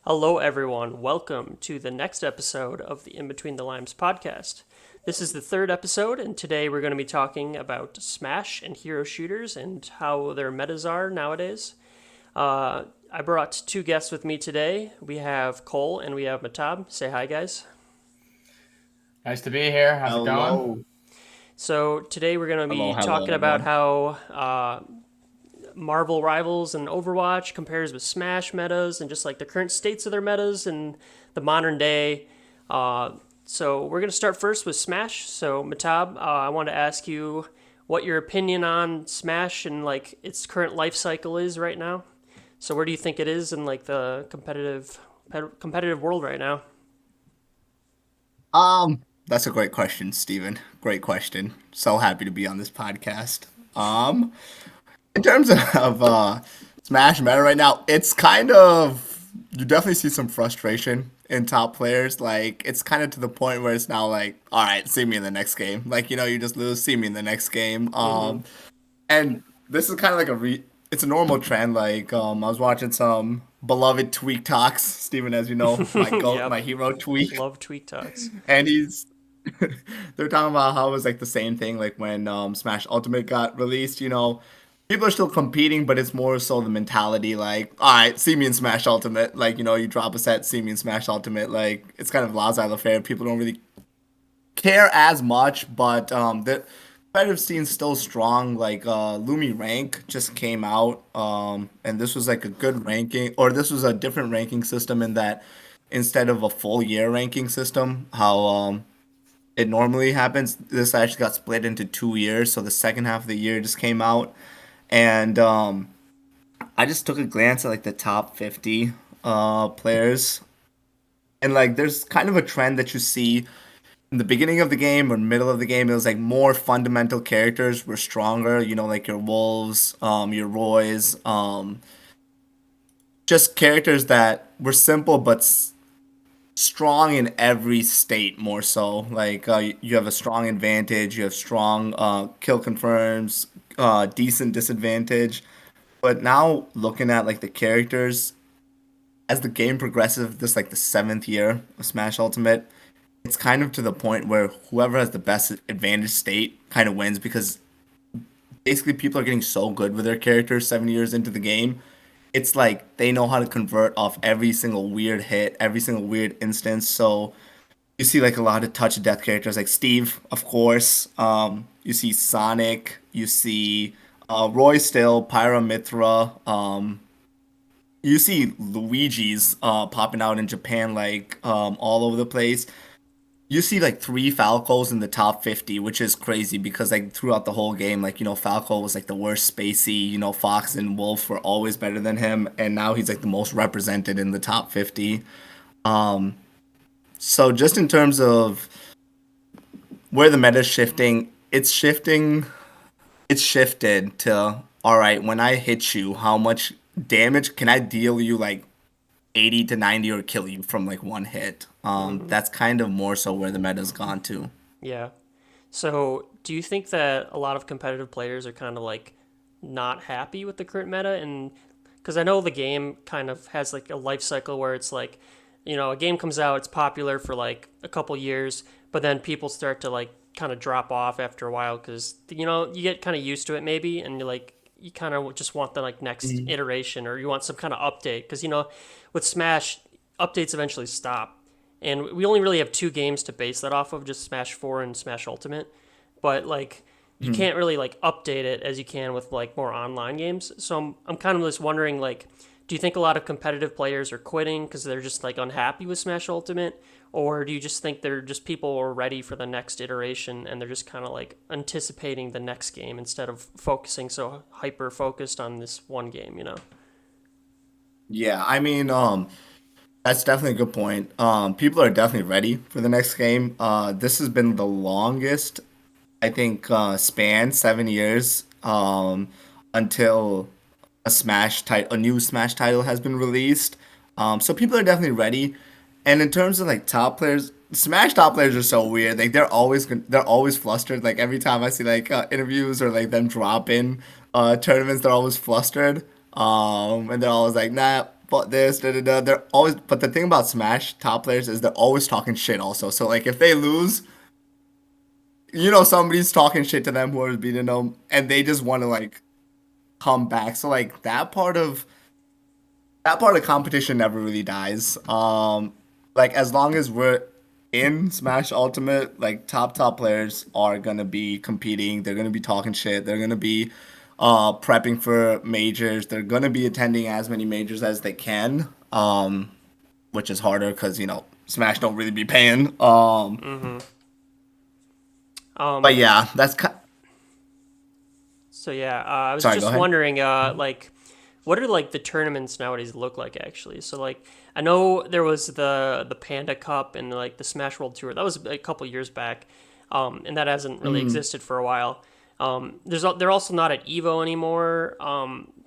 Hello, everyone. Welcome to the next episode of the In Between the Limes podcast. This is the third episode, and today we're going to be talking about Smash and hero shooters and how their metas are nowadays. I brought two guests with me today. We have Cole and we have Mehtab. Say hi, guys. Nice to be here. How's it going? Hello. So today we're going to Hello, be hello, talking about everyone. how Marvel Rivals and Overwatch compares with Smash metas and just like the current states of their metas and the modern day. So we're going to start first with Smash. So Matab, I want to ask you what your opinion on Smash and like its current life cycle is right now. So where do you think it is in like the competitive world right now? That's a great question, Steven. Great question. So happy to be on this podcast. Um, in terms of Smash Meta right now, it's kind of you definitely see some frustration in top players. Like it's kind of to the point where it's now like, all right, see me in the next game. Like you just lose, see me in the next game. Mm-hmm. And this is kind of like it's a normal trend. Like I was watching some beloved Tweak Talks, Steven, as you know, my goat, Yep. my hero Tweak, Love tweet talks. and they're talking about how it was like the same thing like when Smash Ultimate got released. People are still competing, but it's more so the mentality like, all right, see me in Smash Ultimate. Like you drop a set, see me in Smash Ultimate. Like it's kind of laissez-faire. People don't really care as much, but the competitive scene's still strong. Like Lumi Rank just came out, and this was like a good ranking, or this was a different ranking system in that instead of a full year ranking system, how it normally happens, this actually got split into 2 years. So the second half of the year just came out, and I just took a glance at like the top 50 players, and like there's kind of a trend that you see in the beginning of the game or middle of the game. It was like more fundamental characters were stronger, like your wolves, your roys, just characters that were simple but strong in every state, more so like you have a strong advantage, you have strong kill confirms, decent disadvantage. But now looking at like the characters as the game progresses, this like the seventh year of Smash Ultimate, it's kind of to the point where whoever has the best advantage state kind of wins, because basically people are getting so good with their characters 7 years into the game. It's like they know how to convert off every single weird hit, every single weird instance. So you see like a lot of touch of death characters like Steve, of course. You see Sonic, you see Roy still, Pyra, you see Luigi's popping out in Japan like all over the place. You see like three Falcos in the top 50, which is crazy because like throughout the whole game, like Falco was like the worst spacey. Fox and Wolf were always better than him, and now he's like the most represented in the top 50. Um, so just in terms of where the meta's shifting, it's shifted to, all right, when I hit you, how much damage can I deal you, like 80 to 90, or kill you from like one hit. Mm-hmm. That's kind of more so where the meta's gone to. Yeah. So, do you think that a lot of competitive players are kind of like not happy with the current meta? And because I know the game kind of has like a life cycle where it's like, a game comes out, it's popular for like a couple years, but then people start to like kind of drop off after a while because, you get kind of used to it maybe, and you're like, you kind of just want the like next Mhm. iteration or you want some kind of update because, with Smash, updates eventually stop. And we only really have two games to base that off of, just Smash 4 and Smash Ultimate. But like you Mhm. can't really like update it as you can with like more online games. So I'm kind of just wondering like do you think a lot of competitive players are quitting because they're just like unhappy with Smash Ultimate, or do you just think they're just people are ready for the next iteration and they're just kind of like anticipating the next game instead of focusing so hyper focused on this one game? Yeah, I mean, that's definitely a good point. People are definitely ready for the next game. This has been the longest, I think, span, 7 years, until a new Smash title has been released. So people are definitely ready. And in terms of like top players, Smash top players are so weird. Like they're always flustered. Like every time I see like interviews or like them drop in tournaments, they're always flustered. And they're always like, nah. but this, da, da, da. They're always, but the thing about Smash top players is they're always talking shit also. So like if they lose, somebody's talking shit to them who are beating them, and they just want to like come back. So like that part of competition never really dies. Like as long as we're in Smash Ultimate, like top players are gonna be competing. They're gonna be talking shit. They're gonna be prepping for majors. They're gonna be attending as many majors as they can. Which is harder because Smash don't really be paying. Mm-hmm. But yeah, So yeah, I was sorry. Go just ahead. wondering, like, what are like the tournaments nowadays look like actually? So like, I know there was the Panda Cup and like the Smash World Tour. That was a couple years back, and that hasn't really Mm. existed for a while. They're also not at Evo anymore.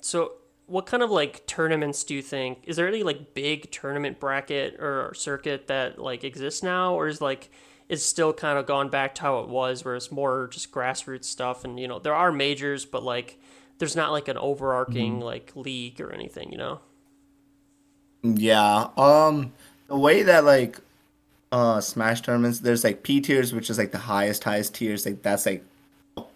So what kind of like tournaments do you think? Is there any like big tournament bracket or circuit that like exists now, or is like it's still kind of gone back to how it was, where it's more just grassroots stuff, and there are majors, but like there's not like an overarching Mhm. like league or anything. Yeah. The way that like Smash tournaments, there's like P tiers, which is like the highest tiers. Like that's like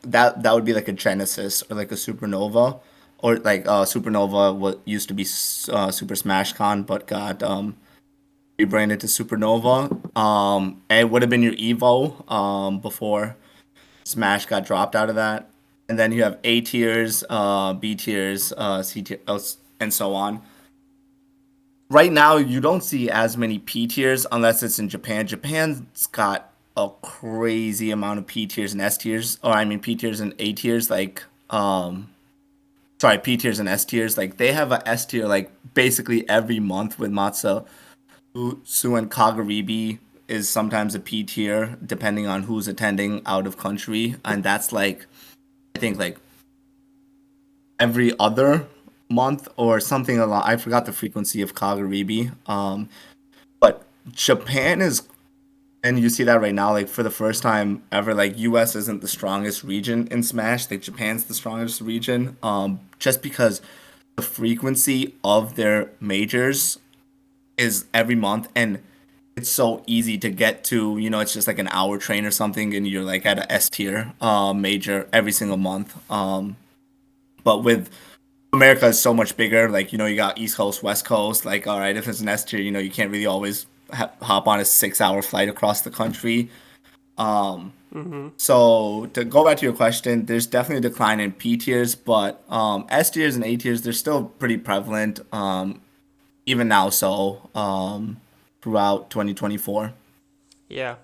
that would be like a Genesis or like a Supernova, or like Supernova, what used to be Super Smash Con but got rebranded to Supernova. And it would have been your Evo before Smash got dropped out of that. And then you have A tiers, B tiers, C tiers, and so on. Right now, you don't see as many P tiers unless it's in Japan. Japan's got a crazy amount of P tiers and S tiers, or I mean P tiers and A tiers. Like, sorry, P tiers and S tiers. Like they have a S tier like basically every month with Matsu, Su and Kagaribi is sometimes a P tier depending on who's attending out of country, and that's like I think like every other month or something along. I forgot the frequency of Kagaribi. But Japan is, and you see that right now, like for the first time ever, like US isn't the strongest region in Smash. Like Japan's the strongest region. Just because the frequency of their majors is every month, and it's so easy to get to. It's just like an hour train or something, and you're like at a S tier major every single month. But with America is so much bigger. Like, you got East Coast, West Coast. Like, all right, if it's an S tier, you can't really always hop on a 6 hour flight across the country. Um, Mm-hmm. so to go back to your question, there's definitely a decline in P tiers, but S tiers and A tiers, they're still pretty prevalent, even now. So throughout 2024. Yeah.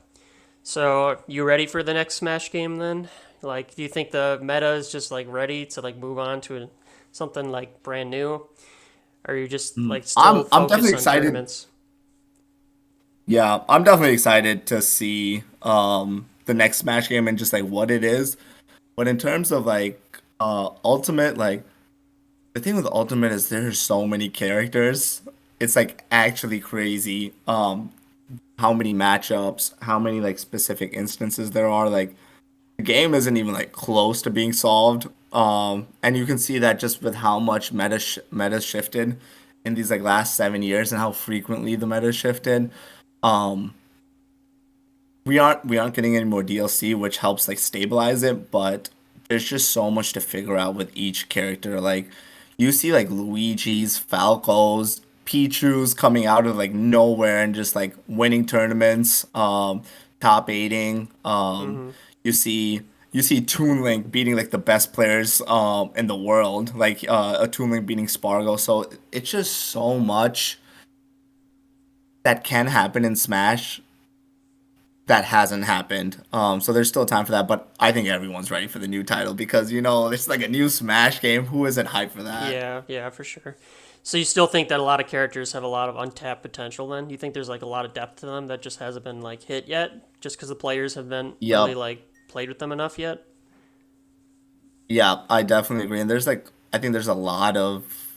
So you ready for the next Smash game then? Like, do you think the meta is just like ready to like move on to something like brand new? Or are you just like still I'm definitely focused on excited. tournaments? Yeah, I'm definitely excited to see the next Smash game and just like what it is. But in terms of like Ultimate, like the thing with Ultimate is there's so many characters. It's like actually crazy. How many matchups, how many like specific instances there are. Like the game isn't even like close to being solved. And you can see that just with how much meta shifted in these like last 7 years and how frequently the meta shifted. Um, we aren't getting any more DLC, which helps like stabilize it, but there's just so much to figure out with each character. Like you see like Luigi's, Falco's, Pichu's coming out of like nowhere and just like winning tournaments, top eighting. Mm-hmm. You see Toon Link beating like the best players in the world, like a Toon Link beating Spargo. So it's just so much that can happen in Smash that hasn't happened. So there's still time for that, but I think everyone's ready for the new title because it's like a new Smash game. Who isn't hyped for that? Yeah, yeah, for sure. So you still think that a lot of characters have a lot of untapped potential then? You think there's like a lot of depth to them that just hasn't been like hit yet just because the players have been really Yep. like played with them enough yet? Yeah, I definitely agree. And there's like I think there's a lot of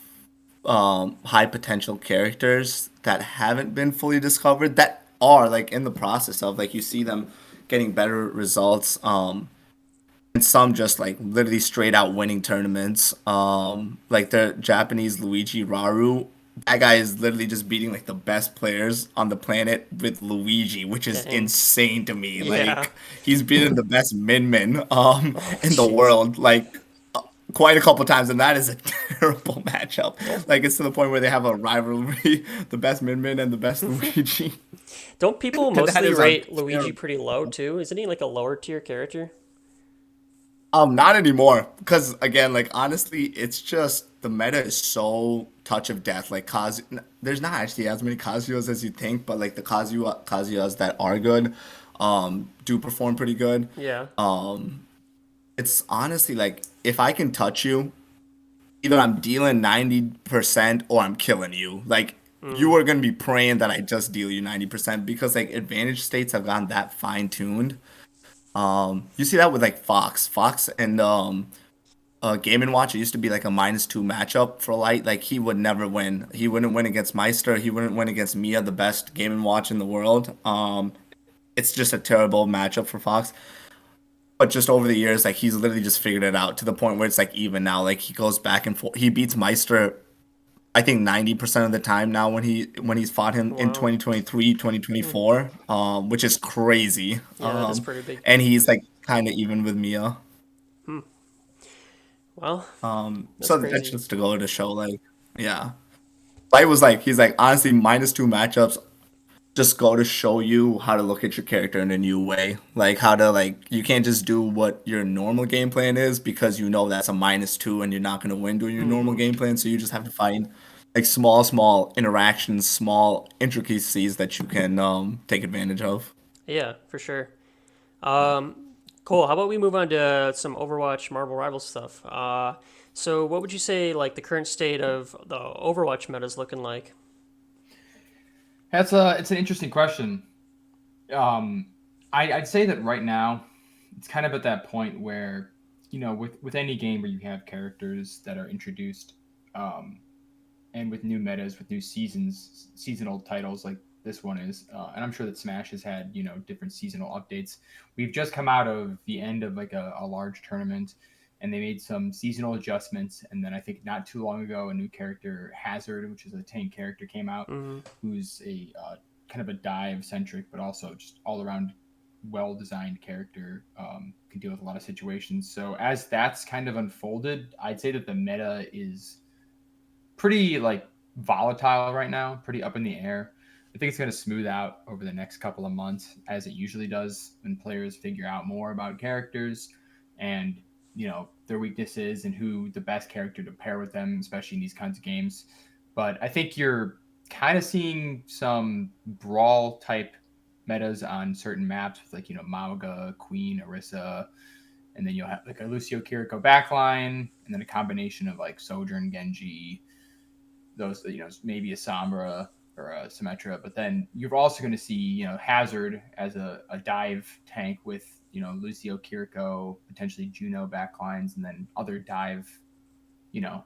high potential characters that haven't been fully discovered that are like in the process of like you see them getting better results. And some just like literally straight out winning tournaments. Like the Japanese Luigi Raru. that guy is literally just beating like the best players on the planet with Luigi, which is Dang. insane to me. Yeah. Like he's beaten the best min Oh, in the jeez. world like quite a couple times, and that is a terrible matchup. Don't Like it's to the point where they have a rivalry, the best min and the best Luigi, don't people and that mostly is a rate Luigi terrible. pretty low too? Isn't he like a lower tier character? Not anymore. Because again, like honestly, it's just the meta is so touch of death. Like there's not actually as many Kazuya's as you think, but like the Kazuyas that are good, do perform pretty good. Yeah. It's honestly like if I can touch you, either I'm dealing 90% or I'm killing you. Like you Mm, are gonna be praying that I just deal you 90% because like advantage states have gotten that fine tuned. You see that with like Fox and Game and Watch. It used to be like a -2 matchup for Light. Like he would never win. He wouldn't win against Meister. He wouldn't win against Mia, the best Game and Watch in the world. It's just a terrible matchup for Fox. But just over the years, like he's literally just figured it out to the point where it's like even now. Like he goes back and forth. He beats Meister, I think 90% of the time now when he's fought him in wow. 2023, Mm, 2024, which is crazy. yeah, that is pretty big. And he's like kind of even with Mia. Hmm. Well, that's So that's crazy. just to go to show, like, yeah. Light was like, he's like, honestly, -2 matchups just go to show you how to look at your character in a new way. Like, how to, like, you can't just do what your normal game plan is because you know that's a -2 and you're not going to win doing your normal Hmm. game plan. So you just have to find, like, small interactions, small intricacies that you can take advantage of. Yeah, for sure. Cool. How about we move on to some Overwatch Marvel Rivals stuff? So what would you say like the current state of the Overwatch meta is looking like? It's an interesting question. Um, I'd say that right now, it's kind of at that point where, with any game where you have characters that are introduced, um, and with new metas, with new seasonal titles like this one is, and I'm sure that Smash has had different seasonal updates. We've just come out of the end of like a large tournament, and they made some seasonal adjustments. And then I think not too long ago, a new character, Hazard, which is a tank character, came out, Mm-hmm. who's a kind of a dive centric, but also just all around well designed character. Can deal with a lot of situations. So as that's kind of unfolded, I'd say that the meta is pretty like volatile right now, pretty up in the air. I think it's going to smooth out over the next couple of months, as it usually does when players figure out more about characters and their weaknesses and who the best character to pair with them, especially in these kinds of games. But I think you're kind of seeing some brawl type metas on certain maps with like Mauga, Queen, Orisa, and then you'll have like a Lucio Kiriko backline, and then a combination of like Sojourn, Genji, those maybe a Sombra or a Symmetra, but then you're also going to see Hazard as a dive tank with Lucio, Kiriko, potentially Juno backlines, and then other dive you know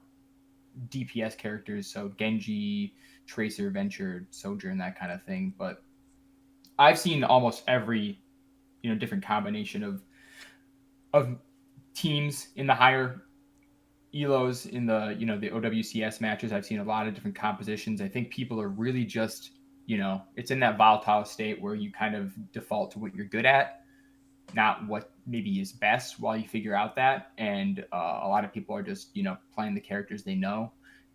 DPS characters, so Genji, Tracer, Venture, Sojourn, that kind of thing. But I've seen almost every different combination of teams in the higher elos in the the OWCS matches. I've seen a lot of different compositions. I think people are really just it's in that volatile state where you kind of default to what you're good at, not what maybe is best while you figure out that. And a lot of people are just playing the characters they know.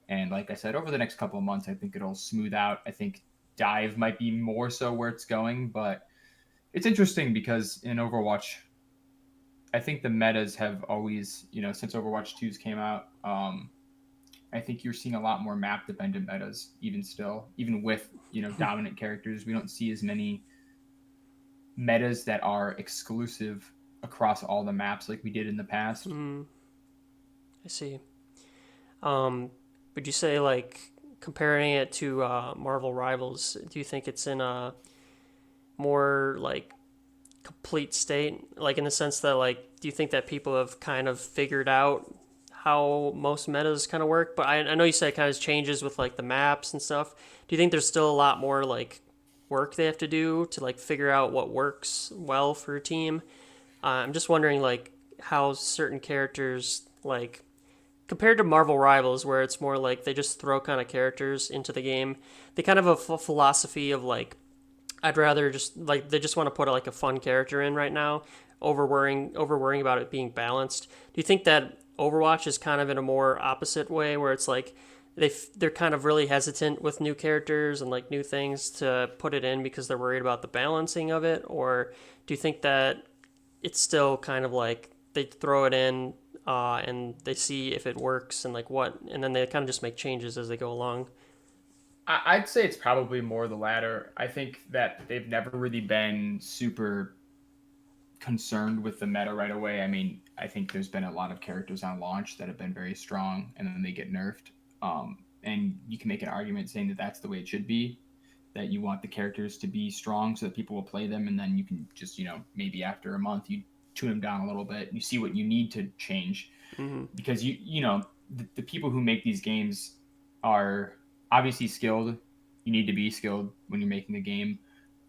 And like I said, over the next couple of months, I think it'll smooth out. I think dive might be more so where it's going, but it's interesting because in Overwatch I think the metas have always, since Overwatch 2's came out, I think you're seeing a lot more map dependent metas, even still, even with, dominant characters. We don't see as many metas that are exclusive across all the maps like we did in the past. Mm, I see. Um, would you say like comparing it to Marvel Rivals? Do you think it's in a more like complete state? Like in the sense that like, do you think that people have kind of figured out how most metas kind of work? But I know you said it kind of changes with like the maps and stuff. Do you think there's still a lot more like work they have to do to like figure out what works well for a team? I'm just wondering like how certain characters like compared to Marvel Rivals, where it's more like they just throw kind of characters into the game. They kind of have a philosophy of like, I'd rather just like they just want to put like a fun character in right now, over worrying about it being balanced. Do you think that Overwatch is kind of in a more opposite way, where it's like they're kind of really hesitant with new characters and like new things to put it in because they're worried about the balancing of it, or do you think that it's still kind of like they throw it in and they see if it works and like what, and then they kind of just make changes as they go along? I'd say it's probably more the latter. I think that they've never really been super concerned with the meta right away. I mean, I think there's been a lot of characters on launch that have been very strong and then they get nerfed. And you can make an argument saying that that's the way it should be, that you want the characters to be strong so that people will play them. And then you can just, maybe after a month, you tune them down a little bit. You see what you need to change Mm-hmm. because the people who make these games are obviously skilled. You need to be skilled when you're making a game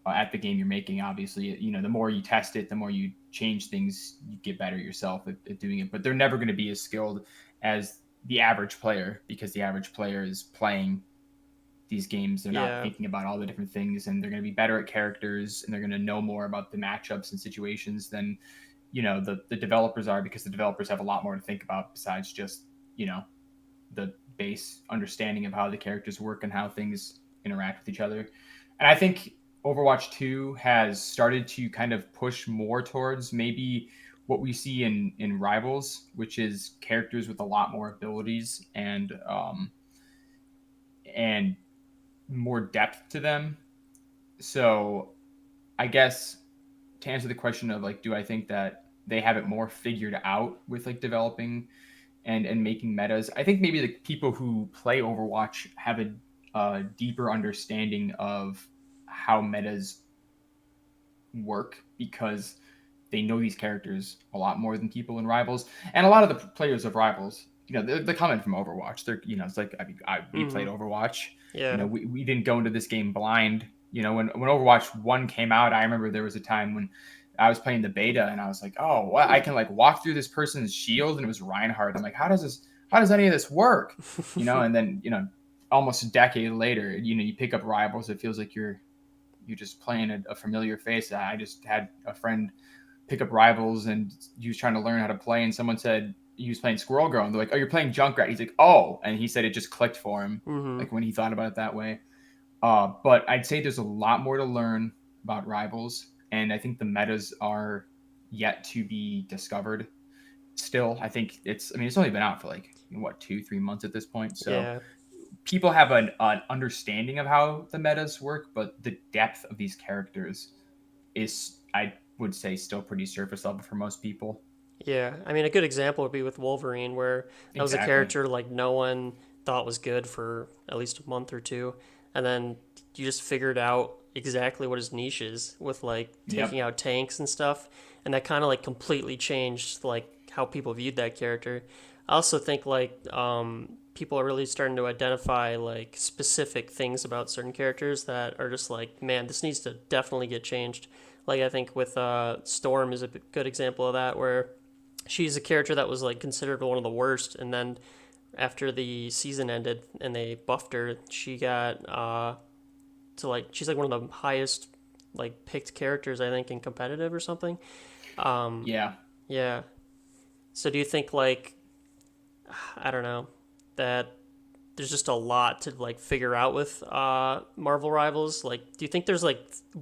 at the game you're making. Obviously, the more you test it, the more you change things, you get better yourself at doing it. But they're never going to be as skilled as the average player because the average player is playing these games. They're not Yeah. thinking about all the different things, and they're going to be better at characters, and they're going to know more about the matchups and situations than the developers are, because the developers have a lot more to think about besides just the base understanding of how the characters work and how things interact with each other. And I think Overwatch 2 has started to kind of push more towards maybe what we see in Rivals, which is characters with a lot more abilities and more depth to them. So I guess to answer the question of like, do I think that they have it more figured out with like developing and making metas? I think maybe the people who play Overwatch have a deeper understanding of how metas work because they know these characters a lot more than people in Rivals, and a lot of the players of Rivals, they're coming from Overwatch. They're, it's like, I mean, we played Mm-hmm. Overwatch. Yeah. We didn't go into this game blind. When Overwatch 1 came out, I remember there was a time when I was playing the beta and I was like, oh, what? I can like walk through this person's shield, and it was Reinhardt. I'm like, how does any of this work? And then, almost a decade later, you pick up Rivals. It feels like you're just playing a familiar face. I just had a friend pick up Rivals and he was trying to learn how to play, and someone said he was playing Squirrel Girl, and they're like, oh, you're playing Junkrat. He's like, oh, and he said it just clicked for him, Mm-hmm. like when he thought about it that way. But I'd say there's a lot more to learn about Rivals, and I think the metas are yet to be discovered. Still, I think it's only been out for like what 2-3 months at this point, so Yeah. people have an understanding of how the metas work, but the depth of these characters is, I would say, still pretty surface level for most people. Yeah, I mean, a good example would be with Wolverine, where that was a Exactly. character like no one thought was good for at least a month or two, and then you just figured out exactly what his niche is with like taking Yep. out tanks and stuff, and that kind of like completely changed like how people viewed that character. I also think like people are really starting to identify like specific things about certain characters that are just like, man, this needs to definitely get changed. Like I think with Storm is a good example of that, where she's a character that was like considered one of the worst, and then after the season ended and they buffed her, she got to like she's like one of the highest like picked characters I think in competitive or something. Um, Yeah. yeah. So do you think like I don't know that there's just a lot to like figure out with Marvel Rivals? Like, do you think there's like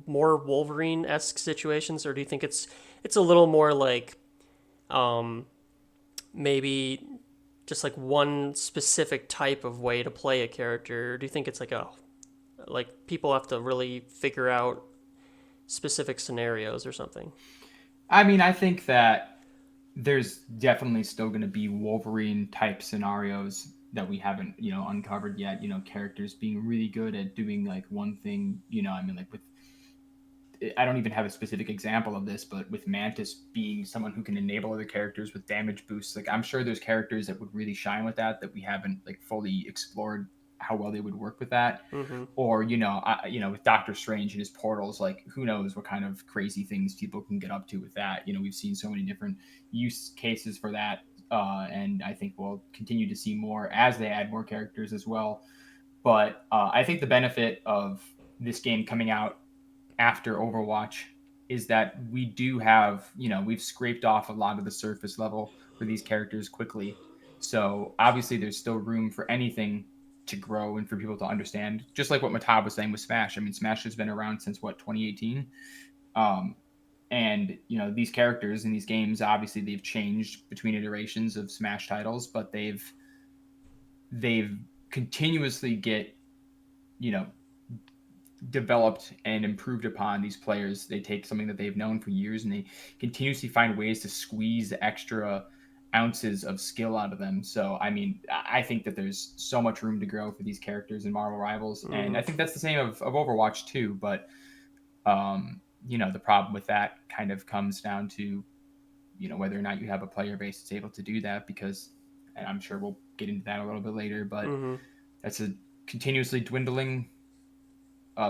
more Wolverine esque situations, or do you think it's a little more like um, maybe just like one specific type of way to play a character? Or do you think it's like a like people have to really figure out specific scenarios or something? I mean, I think that there's definitely still going to be Wolverine type scenarios that we haven't, uncovered yet. Characters being really good at doing like one thing. I mean, like with I don't even have a specific example of this, but with Mantis being someone who can enable other characters with damage boosts, like I'm sure there's characters that would really shine with that we haven't like fully explored how well they would work with that. Mm-hmm. Or with Doctor Strange and his portals, like who knows what kind of crazy things people can get up to with that. We've seen so many different use cases for that and I think we'll continue to see more as they add more characters as well. But I think the benefit of this game coming out after Overwatch is that we do have, we've scraped off a lot of the surface level for these characters quickly. So obviously, there's still room for anything to grow and for people to understand. Just like what Mehtab was saying with Smash. I mean, Smash has been around since what, 2018. Um, and these characters in these games, obviously, they've changed between iterations of Smash titles, but they've continuously get you know developed and improved upon these players. They take something that they've known for years and they continuously find ways to squeeze extra ounces of skill out of them. So, I mean, I think that there's so much room to grow for these characters in Marvel Rivals. And Mm-hmm. I think that's the same of Overwatch too. But, the problem with that kind of comes down to, whether or not you have a player base that's able to do that because, and I'm sure we'll get into that a little bit later, but Mm-hmm. that's a continuously dwindling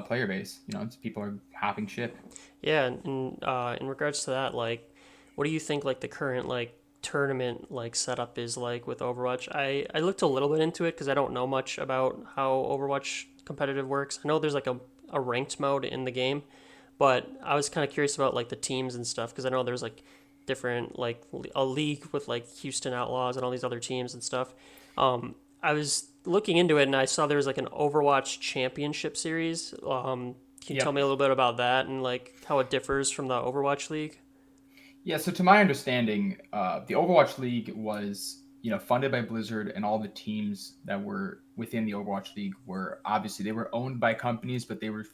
player base. People are hopping ship. Yeah, and in regards to that, like, what do you think like the current like tournament like setup is like with Overwatch? I looked a little bit into it because I don't know much about how Overwatch competitive works. I know there's like a ranked mode in the game, but I was kind of curious about like the teams and stuff because I know there's like different like a league with like Houston Outlaws and all these other teams and stuff. I was looking into it and I saw there was like an Overwatch Championship series. Can you tell Yep. me a little bit about that and like how it differs from the Overwatch League? Yeah. So to my understanding, the Overwatch League was funded by Blizzard, and all the teams that were within the Overwatch League were obviously they were owned by companies, but they were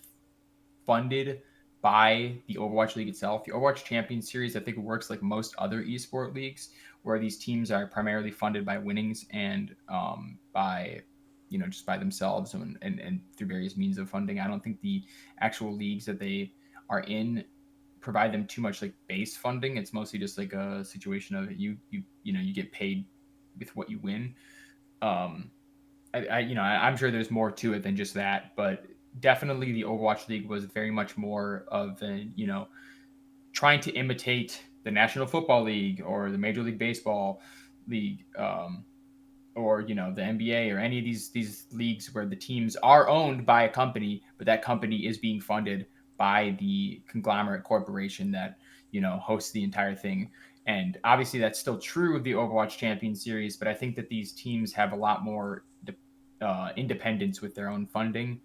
funded by the Overwatch League itself. The Overwatch Champions Series, I think, works like most other esport leagues, where these teams are primarily funded by winnings and by just by themselves and through various means of funding. I don't think the actual leagues that they are in provide them too much like base funding. It's mostly just like a situation of you get paid with what you win. Um, I'm sure there's more to it than just that, but definitely the Overwatch League was very much more of an trying to imitate the National Football League or the Major League Baseball League, or the NBA or any of these leagues where the teams are owned by a company, but that company is being funded by the conglomerate corporation that hosts the entire thing. And obviously, that's still true of the Overwatch Champion Series, but I think that these teams have a lot more independence with their own funding.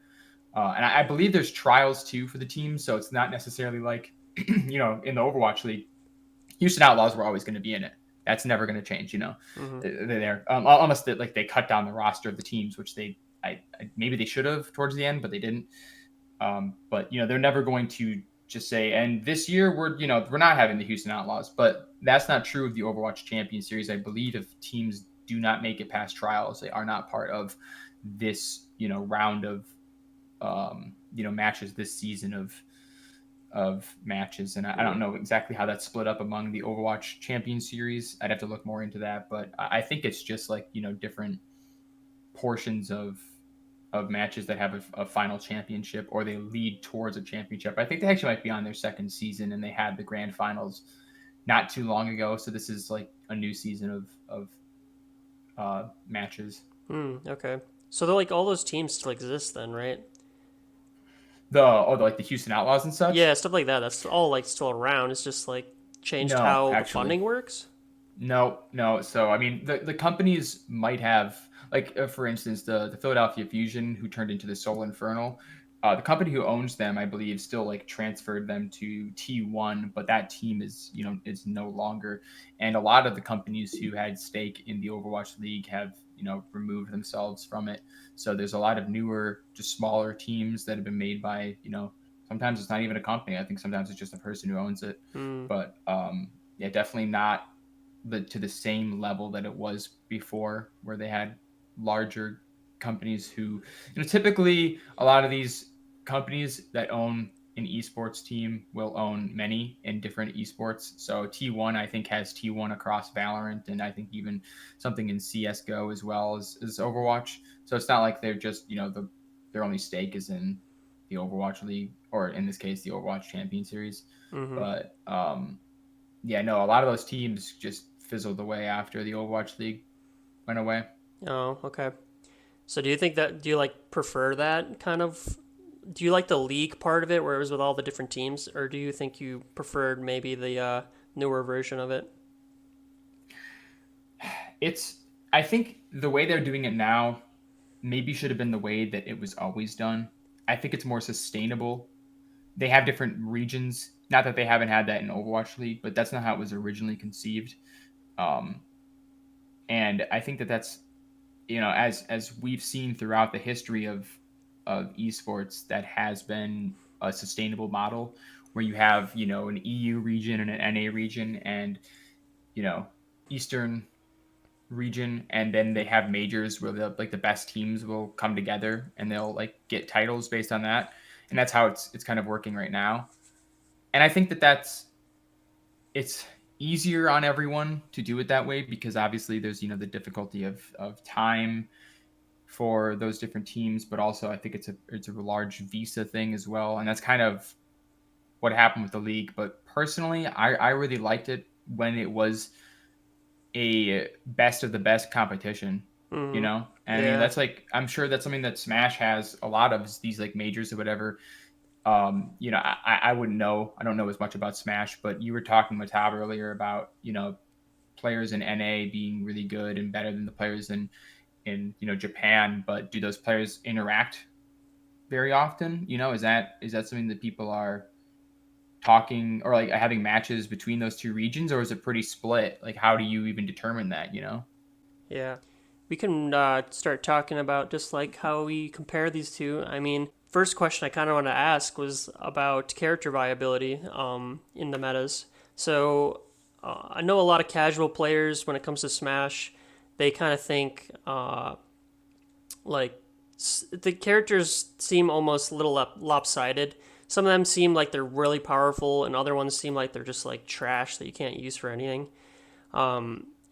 And I believe there's trials too for the teams, so it's not necessarily like in the Overwatch League, Houston Outlaws were always going to be in it. That's never going to change. Mm-hmm. They're there unless they cut down the roster of the teams, which maybe they should have towards the end, but they didn't. But they're never going to just say, and this year we're not having the Houston Outlaws, but that's not true of the Overwatch Champion Series. I believe if teams do not make it past trials, they are not part of this round of matches this season of matches. And I don't know exactly how that's split up among the Overwatch Champion Series. I'd have to look more into that, but I think it's just like different portions of matches that have a final championship or they lead towards a championship. I think they actually might be on their second season and they had the grand finals not too long ago. So this is like a new season of matches. Okay. So they're like all those teams still exist then, right? Like the Houston Outlaws and such. Yeah, stuff like that. That's all like still around. It's just like changed No, how the actually, funding works. no, no. So I mean, the companies might have like for instance the Philadelphia Fusion, who turned into the Soul Infernal. The company who owns them, I believe, still like transferred them to T1, but that team is no longer. And a lot of the companies who had stake in the Overwatch League have removed themselves from it. So there's a lot of newer, just smaller teams that have been made by sometimes it's not even a company. I think sometimes it's just a person who owns it. Hmm. But yeah, definitely not to the same level that it was before, where they had larger companies who, typically a lot of these companies that own an esports team will own many in different esports. So T1, I think, has T1 across Valorant, and I think even something in CS:GO as well as Overwatch. So it's not like they're just their only stake is in the Overwatch League, or in this case, the Overwatch Champion Series. Mm-hmm. But yeah, no, a lot of those teams just fizzled away after the Overwatch League went away. Oh, okay. So do you think that do you like prefer that kind of do you like the league part of it where it was with all the different teams or do you think you preferred maybe the newer version of it? It's I think the way they're doing it now maybe should have been the way that it was always done. I think it's more sustainable. They have different regions. Not that they haven't had that in Overwatch League, but that's not how it was originally conceived. Um, and I think that that's as we've seen throughout the history of esports, that has been a sustainable model where you have an EU region and an NA region and you know Eastern region, and then they have majors where the best teams will come together and they'll like get titles based on that, and that's how it's kind of working right now. And I think that it's easier on everyone to do it that way because obviously there's the difficulty of time for those different teams, but also I think it's a large visa thing as well, and that's kind of what happened with the league. But personally, I really liked it when it was a best of the best competition, Mm, and I mean yeah. that's like I'm sure that's something that Smash has a lot of, is these like majors or whatever. I wouldn't know. I don't know as much about Smash, but you were talking with Tab earlier about players in NA being really good and better than the players in Japan. But do those players interact very often? Is that something that people are talking or like having matches between those two regions, or is it pretty split? Like, how do you even determine that? Yeah. We can start talking about just like how we compare these two. I mean, first question I kind of want to ask was about character viability in the metas. So I know a lot of casual players when it comes to Smash, they kind of think like the characters seem almost a little lopsided. Some of them seem like they're really powerful, and other ones seem like they're just like trash that you can't use for anything.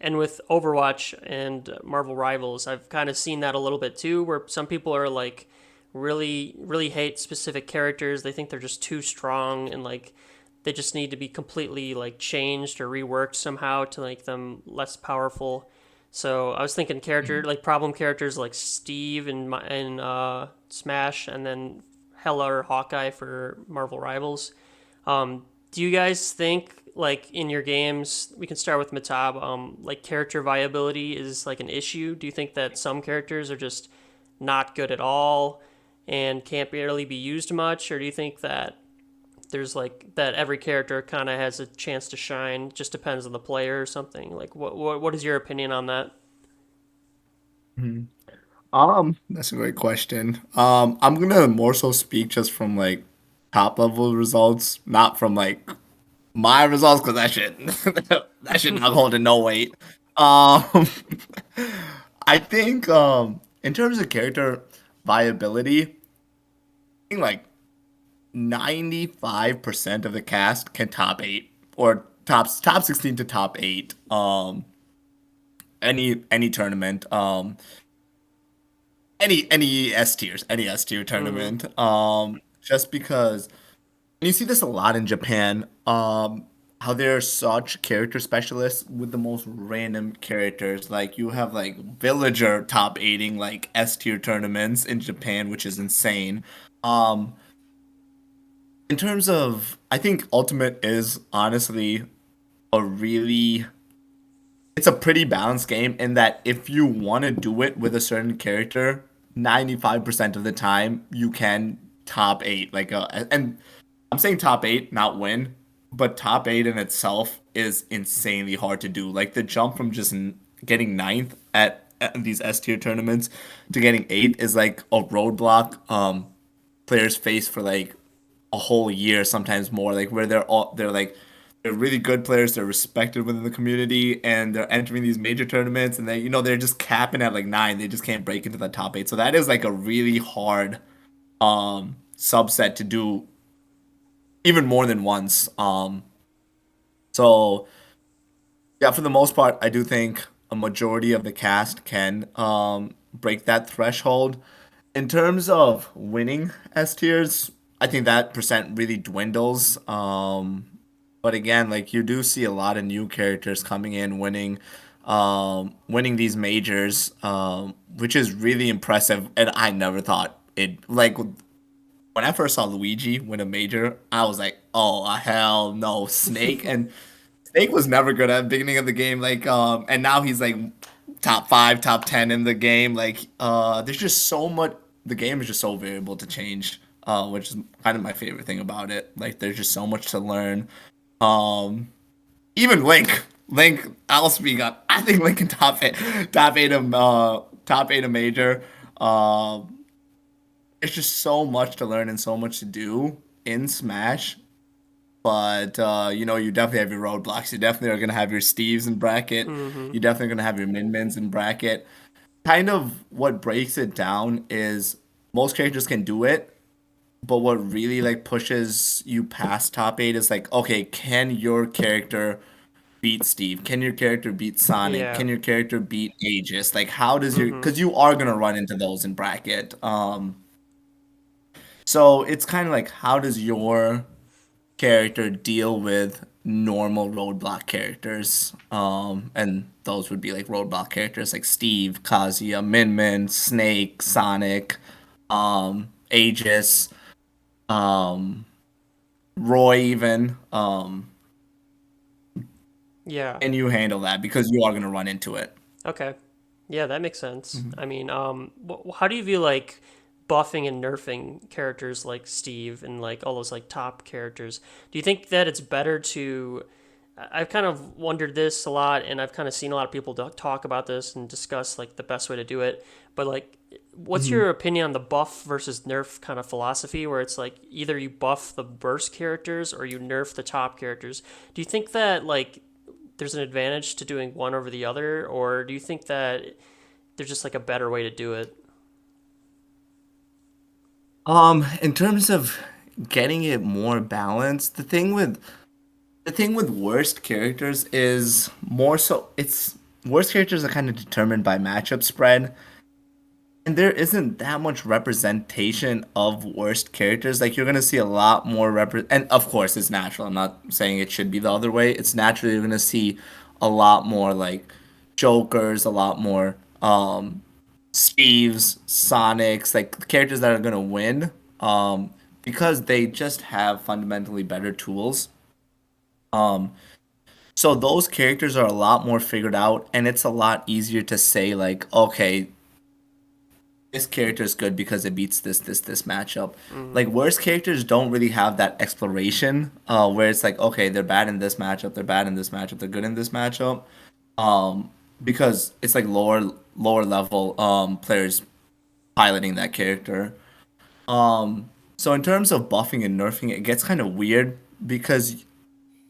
And with Overwatch and Marvel Rivals, I've kind of seen that a little bit too, where some people are like really, really hate specific characters. They think they're just too strong and like they just need to be completely like changed or reworked somehow to make them less powerful. So I was thinking character Mhm. like problem characters like Steve in Smash, and then Hela or Hawkeye for Marvel Rivals. Do you guys think like in your games, we can start with Matab, like character viability is like an issue? Do you think that some characters are just not good at all and can't really be used much, or do you think that there's like that every character kind of has a chance to shine, just depends on the player or something? Like what is your opinion on that? Mhm. That's a great question. I'm gonna more so speak just from like top level results, not from like my results, because that shit that shit not holding no weight. Um, I think in terms of character viability, I think like 95% of the cast can top eight or top 16 to top eight. Any tournament. Any S tiers, any S tier Mm-hmm. tournament. Just because and you see this a lot in Japan. How there are such character specialists with the most random characters. Like you have like villager top eighting like S tier tournaments in Japan, which is insane. Um, in terms of, I think Ultimate is honestly a really it's a pretty balanced game in that if you want to do it with a certain character, 95% of the time you can top eight. And I'm saying top eight, not win, but top eight in itself is insanely hard to do. Like the jump from just getting ninth at these S tier tournaments to getting eight is like a roadblock players face for like a whole year, sometimes more, like where they're like they're really good players, they're respected within the community, and they're entering these major tournaments, and they're just capping at like nine. They just can't break into the top eight. So that is like a really hard subset to do even more than once. So yeah, for the most part, I do think a majority of the cast can break that threshold. In terms of winning S tiers, I think that percent really dwindles. but again, like you do see a lot of new characters coming in, winning these majors, which is really impressive. And I never thought it like when I first saw Luigi win a major, I was like, oh hell no, Snake. And Snake was never good at the beginning of the game, and now he's like top five, top 10 in the game. There's just so much. The game is just so variable to change, which is kind of my favorite thing about it. Like, there's just so much to learn. Um, Even Link, I'll speak up. I think Link can top eight a major. Um, it's just so much to learn and so much to do in Smash. But you definitely have your roadblocks. You definitely are gonna have your Steves in bracket. Mm-hmm. You're definitely gonna have your Min Mins in bracket. Kind of what breaks it down is most characters can do it, but what really like pushes you past top eight is like, okay, can your character beat Steve? Can your character beat Sonic? Yeah. Can your character beat Aegis? Like, how does your Mm-hmm. because you are gonna run into those in bracket. So it's kind of like how does your character deal with normal roadblock characters. And those would be like roadblock characters like Steve, Kazuya, Min Min, Snake, Sonic, Aegis, um, Roy even. Yeah. And you handle that because you are gonna run into it. Okay. Yeah, that makes sense. I mean, how do you view like buffing and nerfing characters like Steve and like all those like top characters? Do you think that it's better to? I've kind of wondered this a lot, and I've kind of seen a lot of people talk about this and discuss like the best way to do it. But like, what's Mhm. your opinion on the buff versus nerf kind of philosophy, where it's like either you buff the burst characters or you nerf the top characters? Do you think that like there's an advantage to doing one over the other, or do you think that there's just like a better way to do it? In terms of getting it more balanced, the thing with worst characters is more so it's worst characters are kind of determined by matchup spread. And there isn't that much representation of worst characters. Like you're gonna see a lot more and of course it's natural. I'm not saying it should be the other way. It's natural you're gonna see a lot more like Jokers, a lot more Steves, Sonics, like characters that are gonna win. Because they just have fundamentally better tools. Um, so those characters are a lot more figured out, and it's a lot easier to say like, okay, this character is good because it beats this matchup. Mm-hmm. Like worst characters don't really have that exploration, where it's like, okay, they're bad in this matchup, they're bad in this matchup, they're good in this matchup. Um, because it's like lower level players piloting that character. So in terms of buffing and nerfing, it gets kind of weird because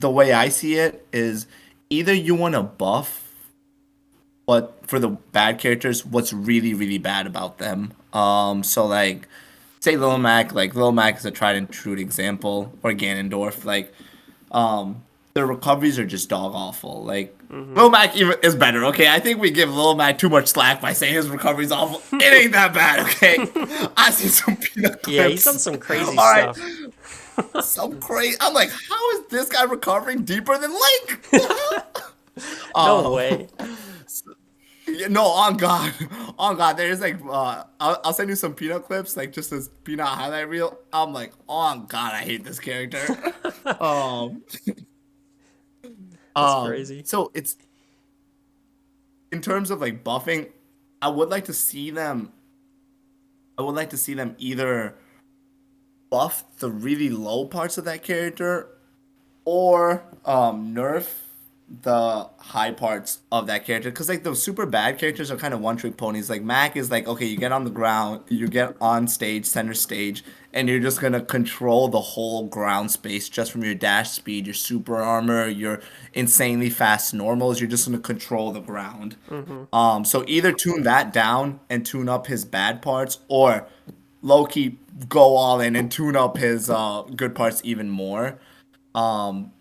the way I see it is either you want to buff but for the bad characters, what's really, really bad about them. So like say Lil Mac is a tried and true example, or Ganondorf, their recoveries are just dog awful. Like Mm-hmm. Lil Mac even is better, okay? I think we give Lil Mac too much slack by saying his recovery's awful. It ain't that bad, okay? I see some peanut Yeah, he's done clips. some crazy All right, stuff. some crazy. I'm like, how is this guy recovering deeper than Link? What the No hell? way. Yeah, no, on God, on God. There's like, I'll send you some peanut clips, like just this peanut highlight reel. I'm like, on God, I hate this character. Um, That's crazy. so it's in terms of like buffing, I would like to see them. I would like to see them either buff the really low parts of that character or nerf the high parts of that character because like those super bad characters are kind of one trick ponies. Like Mac is like, okay, you get on the ground, you get on stage, center stage, and you're just gonna control the whole ground space just from your dash speed, your super armor, your insanely fast normals. You're just gonna control the ground. Mm-hmm. So either tune that down and tune up his bad parts, or low key go all in and tune up his good parts even more.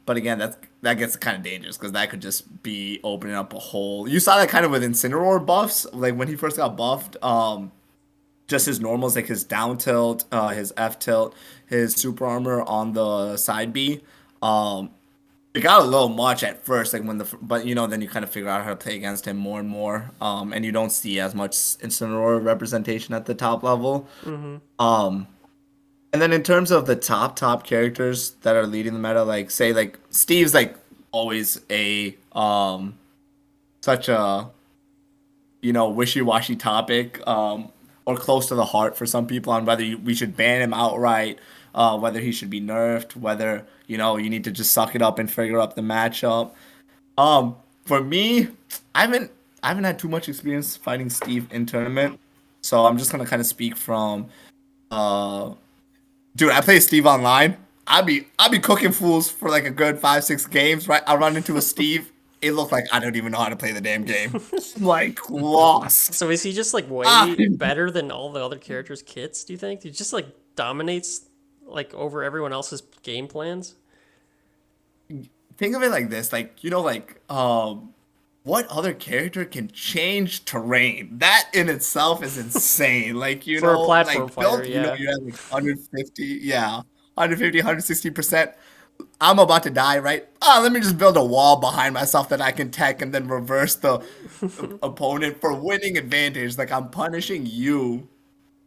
But again, that gets kind of dangerous because that could just be opening up a hole. You saw that kind of with Incineroar buffs, like when he first got buffed. Just his normals, like his down tilt, his F tilt, his super armor on the side B. Um, it got a little much at first, like when but then you kind of figure out how to play against him more and more, and you don't see as much Incineroar representation at the top level. Mm-hmm. Um, and then in terms of the top characters that are leading the meta, like say like Steve's like always a such a wishy-washy topic, or close to the heart for some people on whether we should ban him outright, whether he should be nerfed, whether you need to just suck it up and figure up the matchup. For me, I haven't had too much experience fighting Steve in tournament, so I'm just gonna kind of speak from uh, dude. I play Steve online. I'd be cooking fools for like a good 5-6 games, right? I run into a Steve. It looked like I don't even know how to play the damn game. I'm like lost. So is he just like Ah, way better than all the other characters' kits? Do you think he just like dominates like over everyone else's game plans? think of it like this, like what other character can change terrain? That in itself is insane. Like For a platform like fighter, built, yeah. you have like 150, yeah, 150, 160%. I'm about to die, right? Let me just build a wall behind myself that I can tech and then reverse the opponent for winning advantage. Like I'm punishing you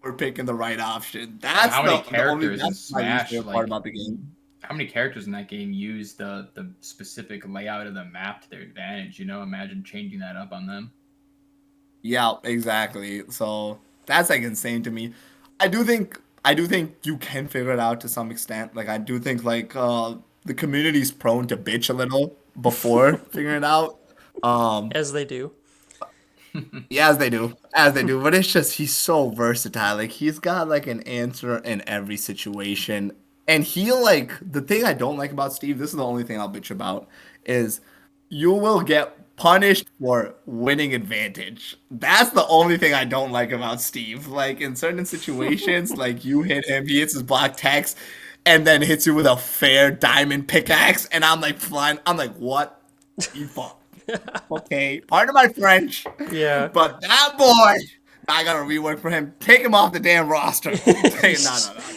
for picking the right option. And That's how many the only characters in that's my least Smash, favorite part like about the game. how many characters in that game use the specific layout of the map to their advantage? Imagine changing that up on them. Yeah, exactly. So that's like insane to me. I do think you can figure it out to some extent. Like I do think like the community's prone to bitch a little before figuring it out. Um As they do. yeah, as they do. As they do. But it's just he's so versatile. Like he's got like an answer in every situation. And he'll like the thing I don't like about Steve, this is the only thing I'll bitch about, is you will get punished for winning advantage. That's the only thing I don't like about Steve. Like in certain situations, like you hit him, he hits his block text, and then hits you with a fair diamond pickaxe, and I'm like flying. I'm like, what? You fuck. Okay, pardon my French, Yeah. but that boy, I gotta rework for him. Take him off the damn roster. No, no,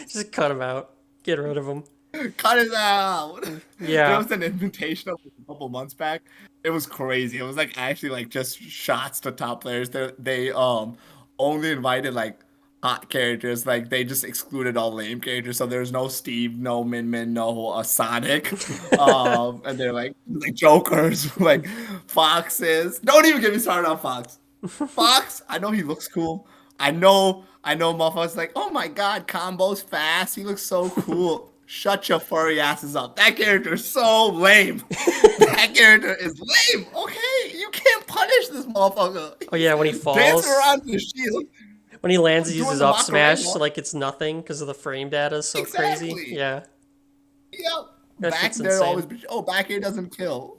Just cut him out. Get rid of him. no. Cut it out. There Yeah. was an invitation a couple months back. It was crazy. It was like actually like just shots to top players. They only invited like hot characters. Like they just excluded all lame characters. So there's no Steve, no Min Min, no Sonic. And they're like jokers, like foxes. Don't even get me started on Fox. Fox, I know he looks cool. I know motherfuckers like, oh my god, combos fast. He looks so cool. Shut your furry asses up. That character is so lame. That character is lame. Okay, you can't punish this motherfucker. Oh yeah, when he He's falls, dancing around the shield, when he lands, he doing uses the up smash Macarena. like it's nothing because of the frame data is so crazy. Exactly. Yeah, Yep. that Back shit's there always insane. be, oh, back here doesn't kill.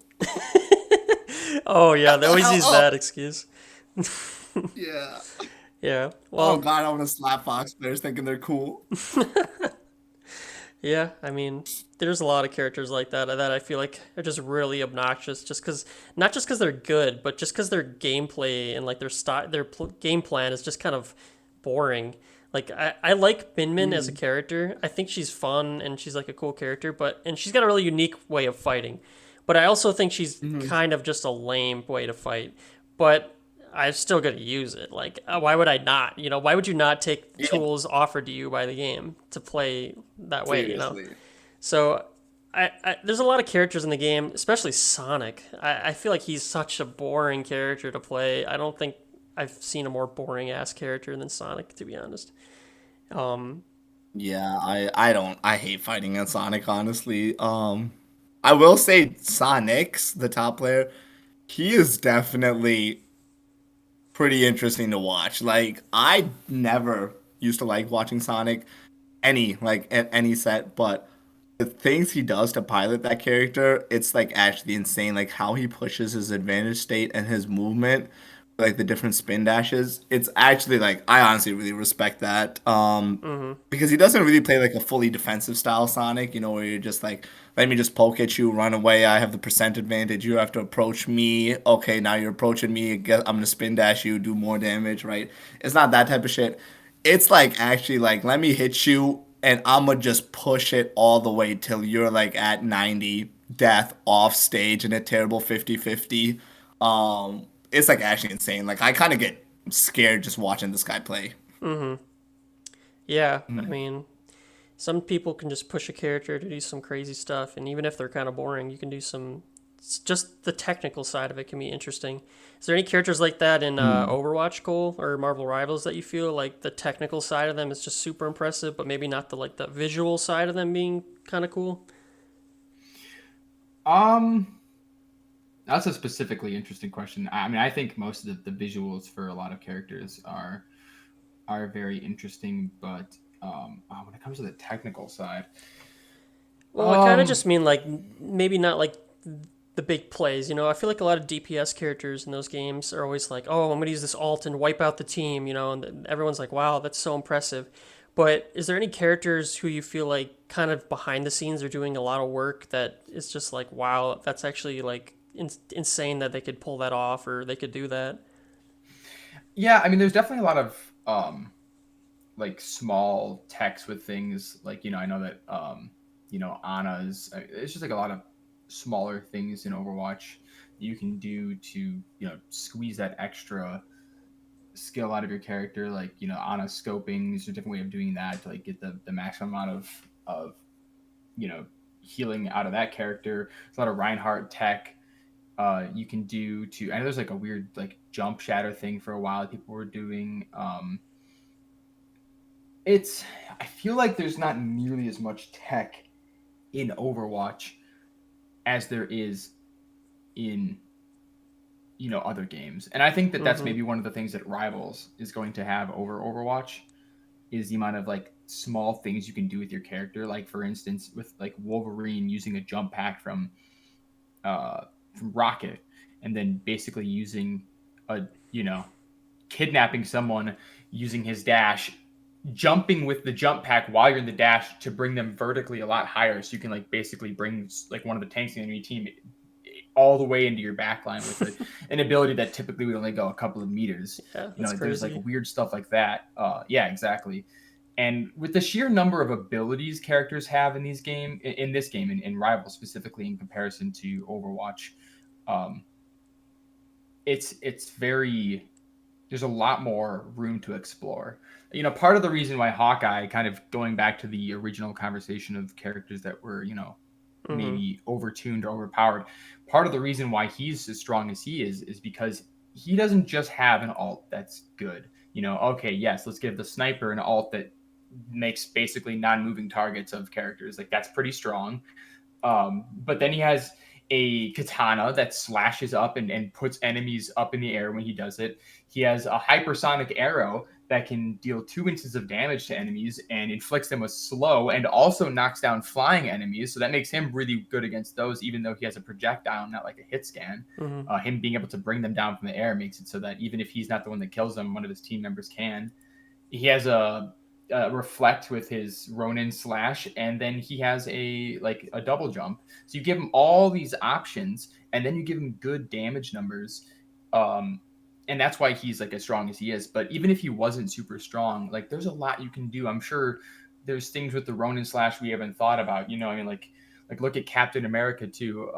Oh yeah, Shut they the always hell use up. that excuse. Yeah. Yeah. Oh Well, god, I want to slap Fox players thinking they're cool. yeah. I mean, there's a lot of characters like that I feel like are just really obnoxious. Just because, not just because they're good, but just because their gameplay and like their style, game plan is just kind of boring. Like I like Min Min as a character. I think she's fun and she's like a cool character, and she's got a really unique way of fighting. But I also think she's kind of just a lame way to fight. But I'm still gonna use it. Like, why would I not? Why would you not take Yeah, tools offered to you by the game to play that way? seriously. So, there's a lot of characters in the game, especially Sonic. I feel like he's such a boring character to play. I don't think I've seen a more boring ass character than Sonic, to be honest. Um, Yeah, I hate fighting at Sonic, honestly. I will say Sonic's the top player. He is definitely pretty interesting to watch. Like I never used to like watching Sonic at any set, but the things he does to pilot that character, it's like actually insane. Like how he pushes his advantage state and his movement, like the different spin dashes. It's actually like I honestly really respect that. mhm. Because he doesn't really play like a fully defensive style Sonic, where you're just like, let me just poke at you, run away. I have the percent advantage. You have to approach me. Okay, now you're approaching me. I'm gonna spin dash you, do more damage, right? It's not that type of shit. It's like actually like, let me hit you, and I'm gonna just push it all the way till you're like at 90. death off stage in a terrible 50-50. It's like actually insane. Like I kind of get scared just watching this guy play. Mm-hmm. Yeah, I Mm. mean, some people can just push a character to do some crazy stuff, and even if they're kind of boring, you can do some. Just the technical side of it can be interesting. Is there any characters like that in Mm. Overwatch, Cole, or Marvel Rivals that you feel like the technical side of them is just super impressive, but maybe not the visual side of them being kind of cool? Um, that's a specifically interesting question. I mean, I think most of the visuals for a lot of characters are very interesting, but when it comes to the technical side, Well, I kind of um, just mean like maybe not like the big plays. You know, I feel like a lot of DPS characters in those games are always like, "Oh, I'm gonna use this ult and wipe out the team," you know, and everyone's like, "Wow, that's so impressive." But is there any characters who you feel like kind of behind the scenes are doing a lot of work that is just like, "Wow, that's actually like insane that they could pull that off or they could do that." yeah, I mean, there's definitely a lot of like small techs with things like I know that Anna's. It's just like a lot of smaller things in Overwatch that you can do to squeeze that extra skill out of your character, like Anna scoping is a different way of doing that to like get the maximum amount of you know healing out of that character. There's a lot of Reinhardt tech you can do to. I know there's like a weird like jump shatter thing for a while that people were doing. It's I feel like there's not nearly as much tech in Overwatch as there is in other games, and I think that that's Mm-hmm. maybe one of the things that Rivals is going to have over Overwatch is the amount of like small things you can do with your character. Like for instance, with like Wolverine using a jump pack from Rocket, and then basically using a kidnapping someone using his dash, jumping with the jump pack while you're in the dash to bring them vertically a lot higher, so you can like basically bring like one of the tanks in the enemy team all the way into your backline with an ability that typically would only go a couple of meters. Yeah, that's There's like crazy. weird stuff like that. Yeah, exactly. And with the sheer number of abilities characters have in this game, in Rival specifically, in comparison to Overwatch, um, it's very there's a lot more room to explore. Part of the reason why Hawkeye, kind of going back to the original conversation of characters that were, Mm-hmm. maybe overtuned or overpowered, part of the reason why he's as strong as he is because he doesn't just have an alt that's good. Okay, yes, let's give the sniper an alt that makes basically non-moving targets of characters. Like that's pretty strong. But then he has a katana that slashes up and puts enemies up in the air when he does it. He has a hypersonic arrow that can deal 2 inches of damage to enemies and inflicts them with slow and also knocks down flying enemies. So that makes him really good against those, even though he has a projectile, not like a hit scan. Mm-hmm. Him being able to bring them down from the air makes it so that even if he's not the one that kills them, one of his team members can. He has a reflect with his Ronin slash, and then he has a double jump. So you give him all these options, and then you give him good damage numbers, um, and that's why he's like as strong as he is. But even if he wasn't super strong, like there's a lot you can do. I'm sure there's things with the Ronin slash we haven't thought about. I mean, like look at Captain America too.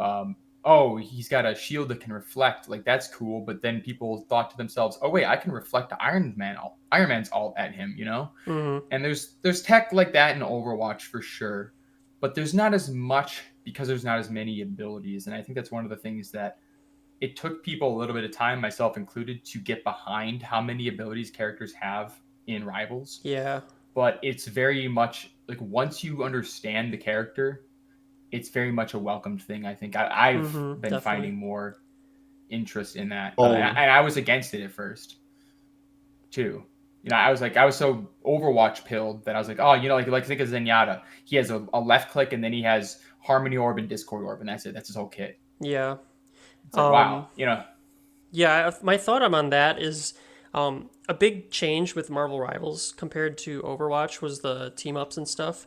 Oh, he's got a shield that can reflect. Like that's cool. But then people thought to themselves, oh wait, I can reflect Iron Man's alt at him. Mm-hmm. And there's tech like that in Overwatch for sure, but there's not as much because there's not as many abilities. And I think that's one of the things that it took people a little bit of time, myself included, to get behind how many abilities characters have in Rivals. Yeah. But it's very much like once you understand the character, it's very much a welcomed thing. I think I've Mm-hmm. been Definitely. finding more interest in that, Oh, and I was against it at first too. I was so Overwatch pilled that I was like, oh, like think of Zenyatta. He has a left click and then he has Harmony Orb and Discord Orb, and that's it. That's his whole kit. Yeah. It's like wow, Um, yeah, my thought on that is a big change with Marvel Rivals compared to Overwatch was the team ups and stuff.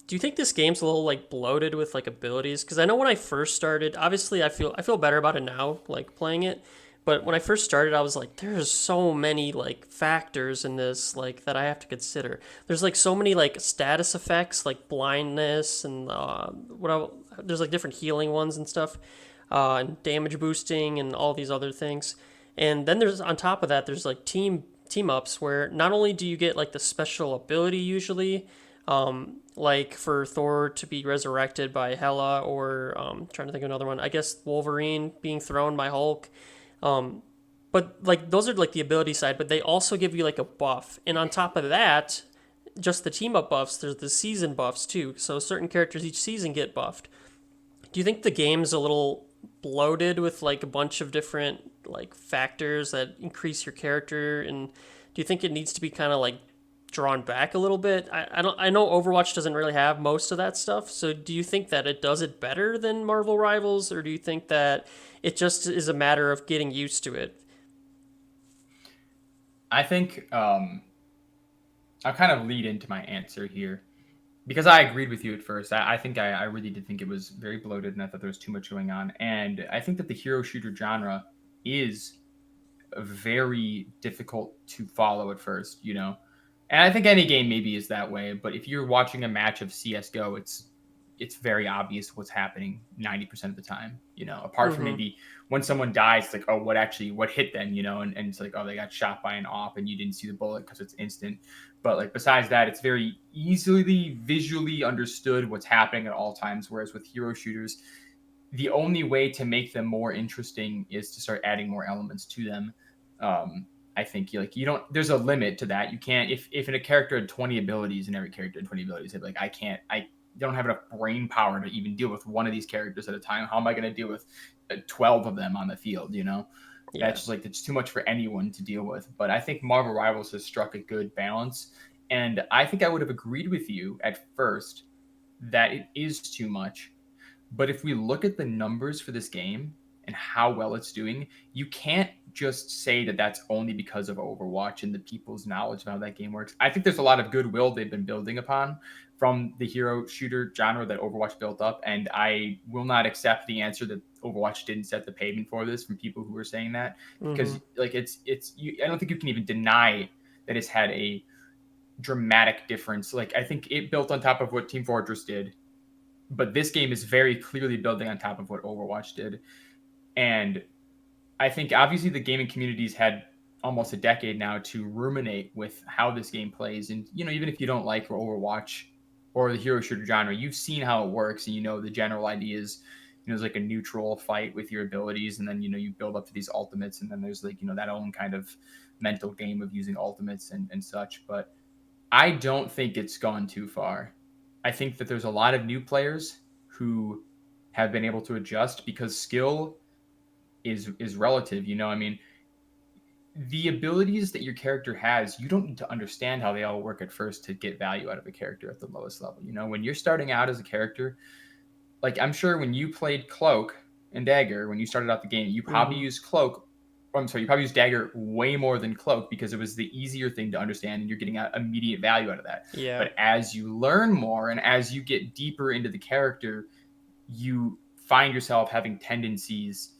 Do you think this game's a little like bloated with like abilities? Because I know when I first started, obviously I feel better about it now, like playing it. But when I first started, I was like, there's so many like factors in this like that I have to consider. There's like so many like status effects, like blindness and there's like different healing ones and stuff, and damage boosting and all these other things. And then there's on top of that, there's like team ups where not only do you get like the special ability usually, like for Thor to be resurrected by Hela, or trying to think of another one. I guess Wolverine being thrown by Hulk. Um, but like those are like the ability side, but they also give you like a buff. And on top of that, just the team up buffs, there's the season buffs too. So certain characters each season get buffed. Do you think the game's a little bloated with like a bunch of different like factors that increase your character, and do you think it needs to be kind of like drawn back a little bit? I don't, I know Overwatch doesn't really have most of that stuff, so do you think that it does it better than Marvel Rivals, or do you think that it just is a matter of getting used to it? I think I'll kind of lead into my answer here because I agreed with you at first. I think I really did think it was very bloated, and I thought there was too much going on. And I think that the hero shooter genre is very difficult to follow at first, you know. And I think any game maybe is that way, but if you're watching a match of CS:GO, it's very obvious what's happening 90% of the time, you know, apart from Mm-hmm. maybe when someone dies, it's like, oh, what hit them, you know, and it's like, oh, they got shot by an op and you didn't see the bullet because it's instant. But like besides that, it's very easily visually understood what's happening at all times. Whereas with hero shooters, the only way to make them more interesting is to start adding more elements to them. I think like you don't. There's a limit to that. You can't if in a character had 20 abilities and every character had 20 abilities, I'd be like I don't have enough brain power to even deal with one of these characters at a time. How am I going to deal with 12 of them on the field? You know, Yeah. that's just like it's too much for anyone to deal with. But I think Marvel Rivals has struck a good balance, and I think I would have agreed with you at first that it is too much. But if we look at the numbers for this game and how well it's doing, you can't just say that that's only because of Overwatch and the people's knowledge of how that game works. I think there's a lot of goodwill they've been building upon from the hero shooter genre that Overwatch built up. And I will not accept the answer that Overwatch didn't set the pavement for this from people who are saying that, Mm-hmm. because like I don't think you can even deny that it's had a dramatic difference. Like I think it built on top of what Team Fortress did, but this game is very clearly building on top of what Overwatch did. And I think obviously the gaming community's had almost a decade now to ruminate with how this game plays. And, you know, even if you don't like Overwatch or the hero shooter genre, you've seen how it works and you know the general idea is, you know, it's like a neutral fight with your abilities. And then, you know, you build up to these ultimates. And then there's like, you know, that own kind of mental game of using ultimates and such. But I don't think it's gone too far. I think that there's a lot of new players who have been able to adjust because skill is relative. You know, I mean, the abilities that your character has, you don't need to understand how they all work at first to get value out of a character at the lowest level. You know, when you're starting out as a character, like I'm sure when you played Cloak and Dagger, when you started out the game, you probably Mm-hmm. used Cloak. I'm sorry, you probably used Dagger way more than Cloak because it was the easier thing to understand and you're getting immediate value out of that. Yeah. But as you learn more and as you get deeper into the character, you find yourself having tendencies.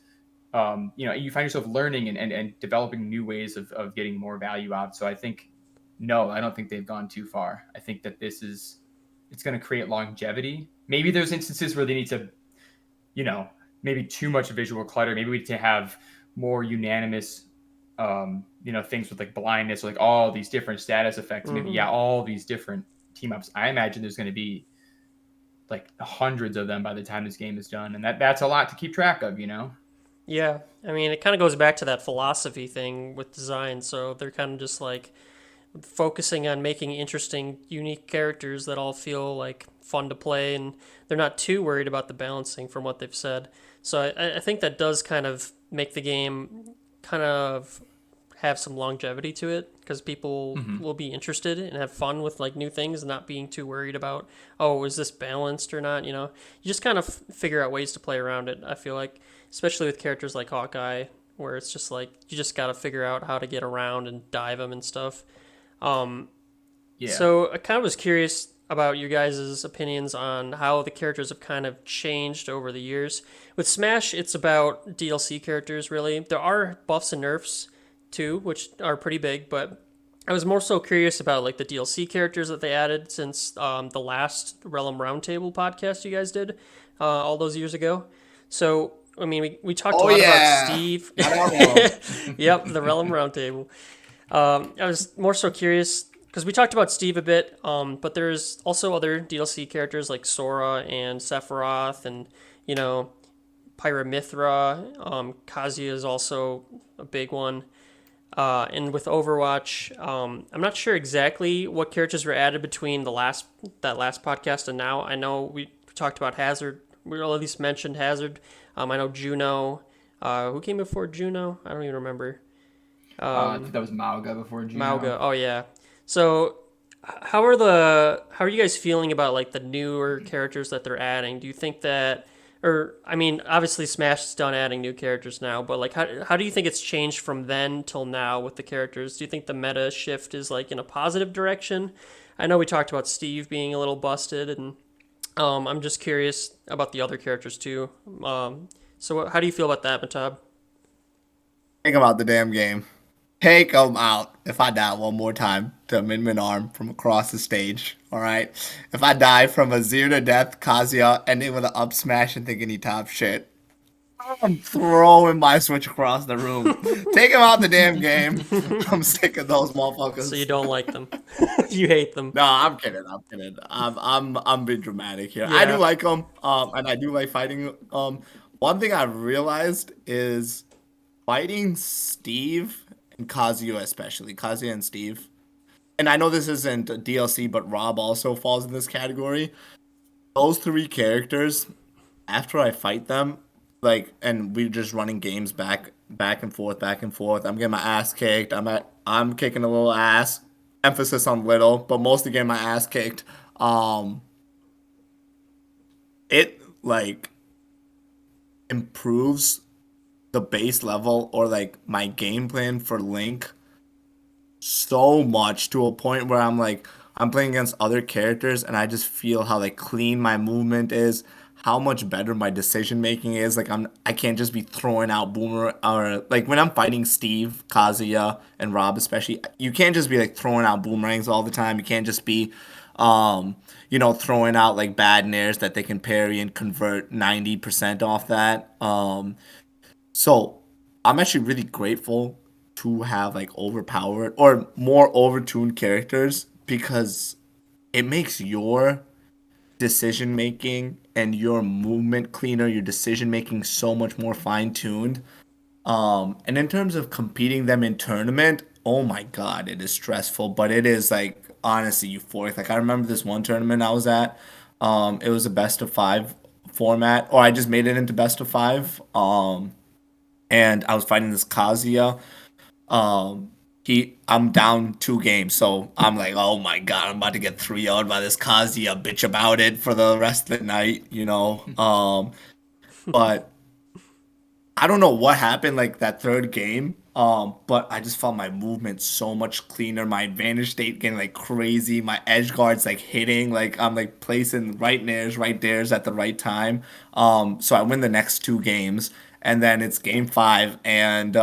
You know, you find yourself learning and developing new ways of getting more value out. So I think, no, I don't think they've gone too far. I think that it's going to create longevity. Maybe there's instances where they need to, you know, maybe too much visual clutter. Maybe we need to have more unanimous, you know, things with like blindness, like all these different status effects. Maybe, Mm-hmm. yeah, all these different team ups. I imagine there's going to be like hundreds of them by the time this game is done. And that's a lot to keep track of, you know? Yeah. I mean, it kind of goes back to that philosophy thing with design. So they're kind of just like focusing on making interesting, unique characters that all feel like fun to play, and they're not too worried about the balancing from what they've said. So I think that does kind of make the game kind of have some longevity to it because people Mm-hmm. will be interested and have fun with like new things and not being too worried about, oh, is this balanced or not, you know. You just kind of figure out ways to play around it, I feel like, especially with characters like Hawkeye, where it's just like you just got to figure out how to get around and dive them and stuff. um Yeah. so I kind of was curious about you guys' opinions on how the characters have kind of changed over the years. With Smash, it's about DLC characters, really. There are buffs and nerfs too, which are pretty big, but I was more so curious about like the DLC characters that they added since the last Rellim Roundtable podcast you guys did. all those years ago. So, I mean, we talked a Oh lot about yeah, Steve. I don't know. Yep, the Rellim Roundtable. I was more so curious because we talked about Steve a bit, but there's also other DLC characters like Sora and Sephiroth and, you know, Pyramithra. Kazuya is also a big one. And with Overwatch, I'm not sure exactly what characters were added between that last podcast and now. I know we talked about Hazard. We at least mentioned Hazard. I know Juno. Who came before Juno? I don't even remember. I think that was Mauga before Juno. Mauga. Oh yeah. So how are you guys feeling about like the newer characters that they're adding? Do you think that or I mean, obviously Smash is done adding new characters now, but like how do you think it's changed from then till now with the characters? Do you think the meta shift is like in a positive direction? I know we talked about Steve being a little busted and I'm just curious about the other characters too. So how do you feel about that, Matab? Think about the damn game. Take him out. If I die one more time to a Min arm from across the stage, all right. If I die from a zero to death Kazuya ending with an up smash and thinking he top shit, I'm throwing my switch across the room. Take him out the damn game. I'm sick of those So you motherfuckers. don't like them. You hate them. No, I'm kidding. I'm kidding. I'm being dramatic here. I do Yeah. like them. And I do like fighting. One thing I've realized is fighting Steve and Kazuya, especially Kazuya and Steve. And I know this isn't a DLC, but Rob also falls in this category. Those three characters, after I fight them, like, and we're just running games back and forth, back and forth. I'm getting my ass kicked. I'm kicking a little ass. Emphasis on little, but mostly getting my ass kicked. Um, it like improves the base level or like my game plan for Link so much to a point where I'm playing against other characters and I just feel how like clean my movement is, how much better my decision making is. Like I can't just be throwing out boomer or like when I'm fighting Steve, Kazuya, and Rob especially, you can't just be like throwing out boomerangs all the time. You can't just be throwing out like bad nairs that they can parry and convert 90% off that. So I'm actually really grateful to have like overpowered or more overtuned characters because it makes your decision making and your movement cleaner, your decision making so much more fine tuned. And in terms of competing them in tournament, oh my god, it is stressful, but it is like honestly euphoric. Like I remember this one tournament I was at. It was a best of five format, or I just made it into best of five. And I was fighting this Kazuya. I'm down 2 games, so I'm like, oh my god, I'm about to get 3-0'd by this Kazuya, bitch about it for the rest of the night, you know. But I don't know what happened like that third game. But I just found my movement so much cleaner, my advantage state getting like crazy, my edge guards like hitting, like I'm like placing right nairs, right dares at the right time. So I win the next 2 games, and then it's game five, and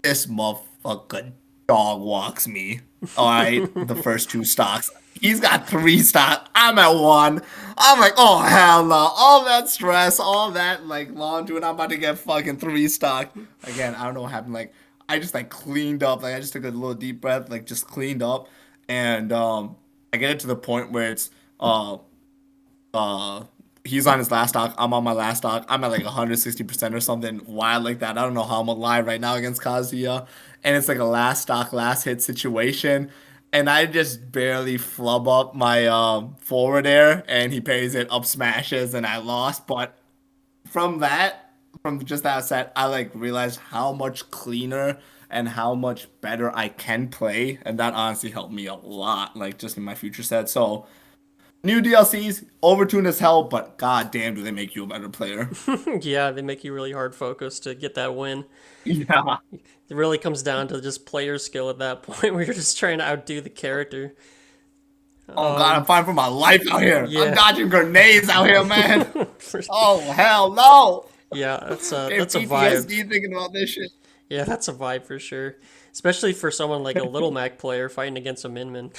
this motherfucker dog walks me. All right, the first 2 stocks. He's got 3 stocks. I'm at 1. I'm like, oh hell no! All that stress, all that like laundry, and I'm about to get fucking 3 stock again. I don't know what happened. Like I just like cleaned up. Like I just took a little deep breath, like just cleaned up, and I get it to the point where it's uh uh he's on his last stock. I'm on my last stock. I'm at like 160% or something wild like that. I don't know how I'm alive right now against Kazuya, and it's like a last stock, last hit situation. And I just barely flub up my forward air, and he parries it up smashes, and I lost. But from that, from just that set, I like realized how much cleaner and how much better I can play, and that honestly helped me a lot, like just in my future set. So new DLCs, overtuned as hell, but god damn, do they make you a better player? Yeah, they make you really hard focused to get that win. Yeah. It really comes down to just player skill at that point where you're just trying to outdo the character. Oh god, I'm fighting for my life out here. I'm Yeah. dodging grenades out here, man. For- Oh hell no! yeah, Getting that's a vibe. PTSD thinking about this shit. Yeah, that's a vibe for sure. Especially for someone like a Little Mac player fighting against a Min Min.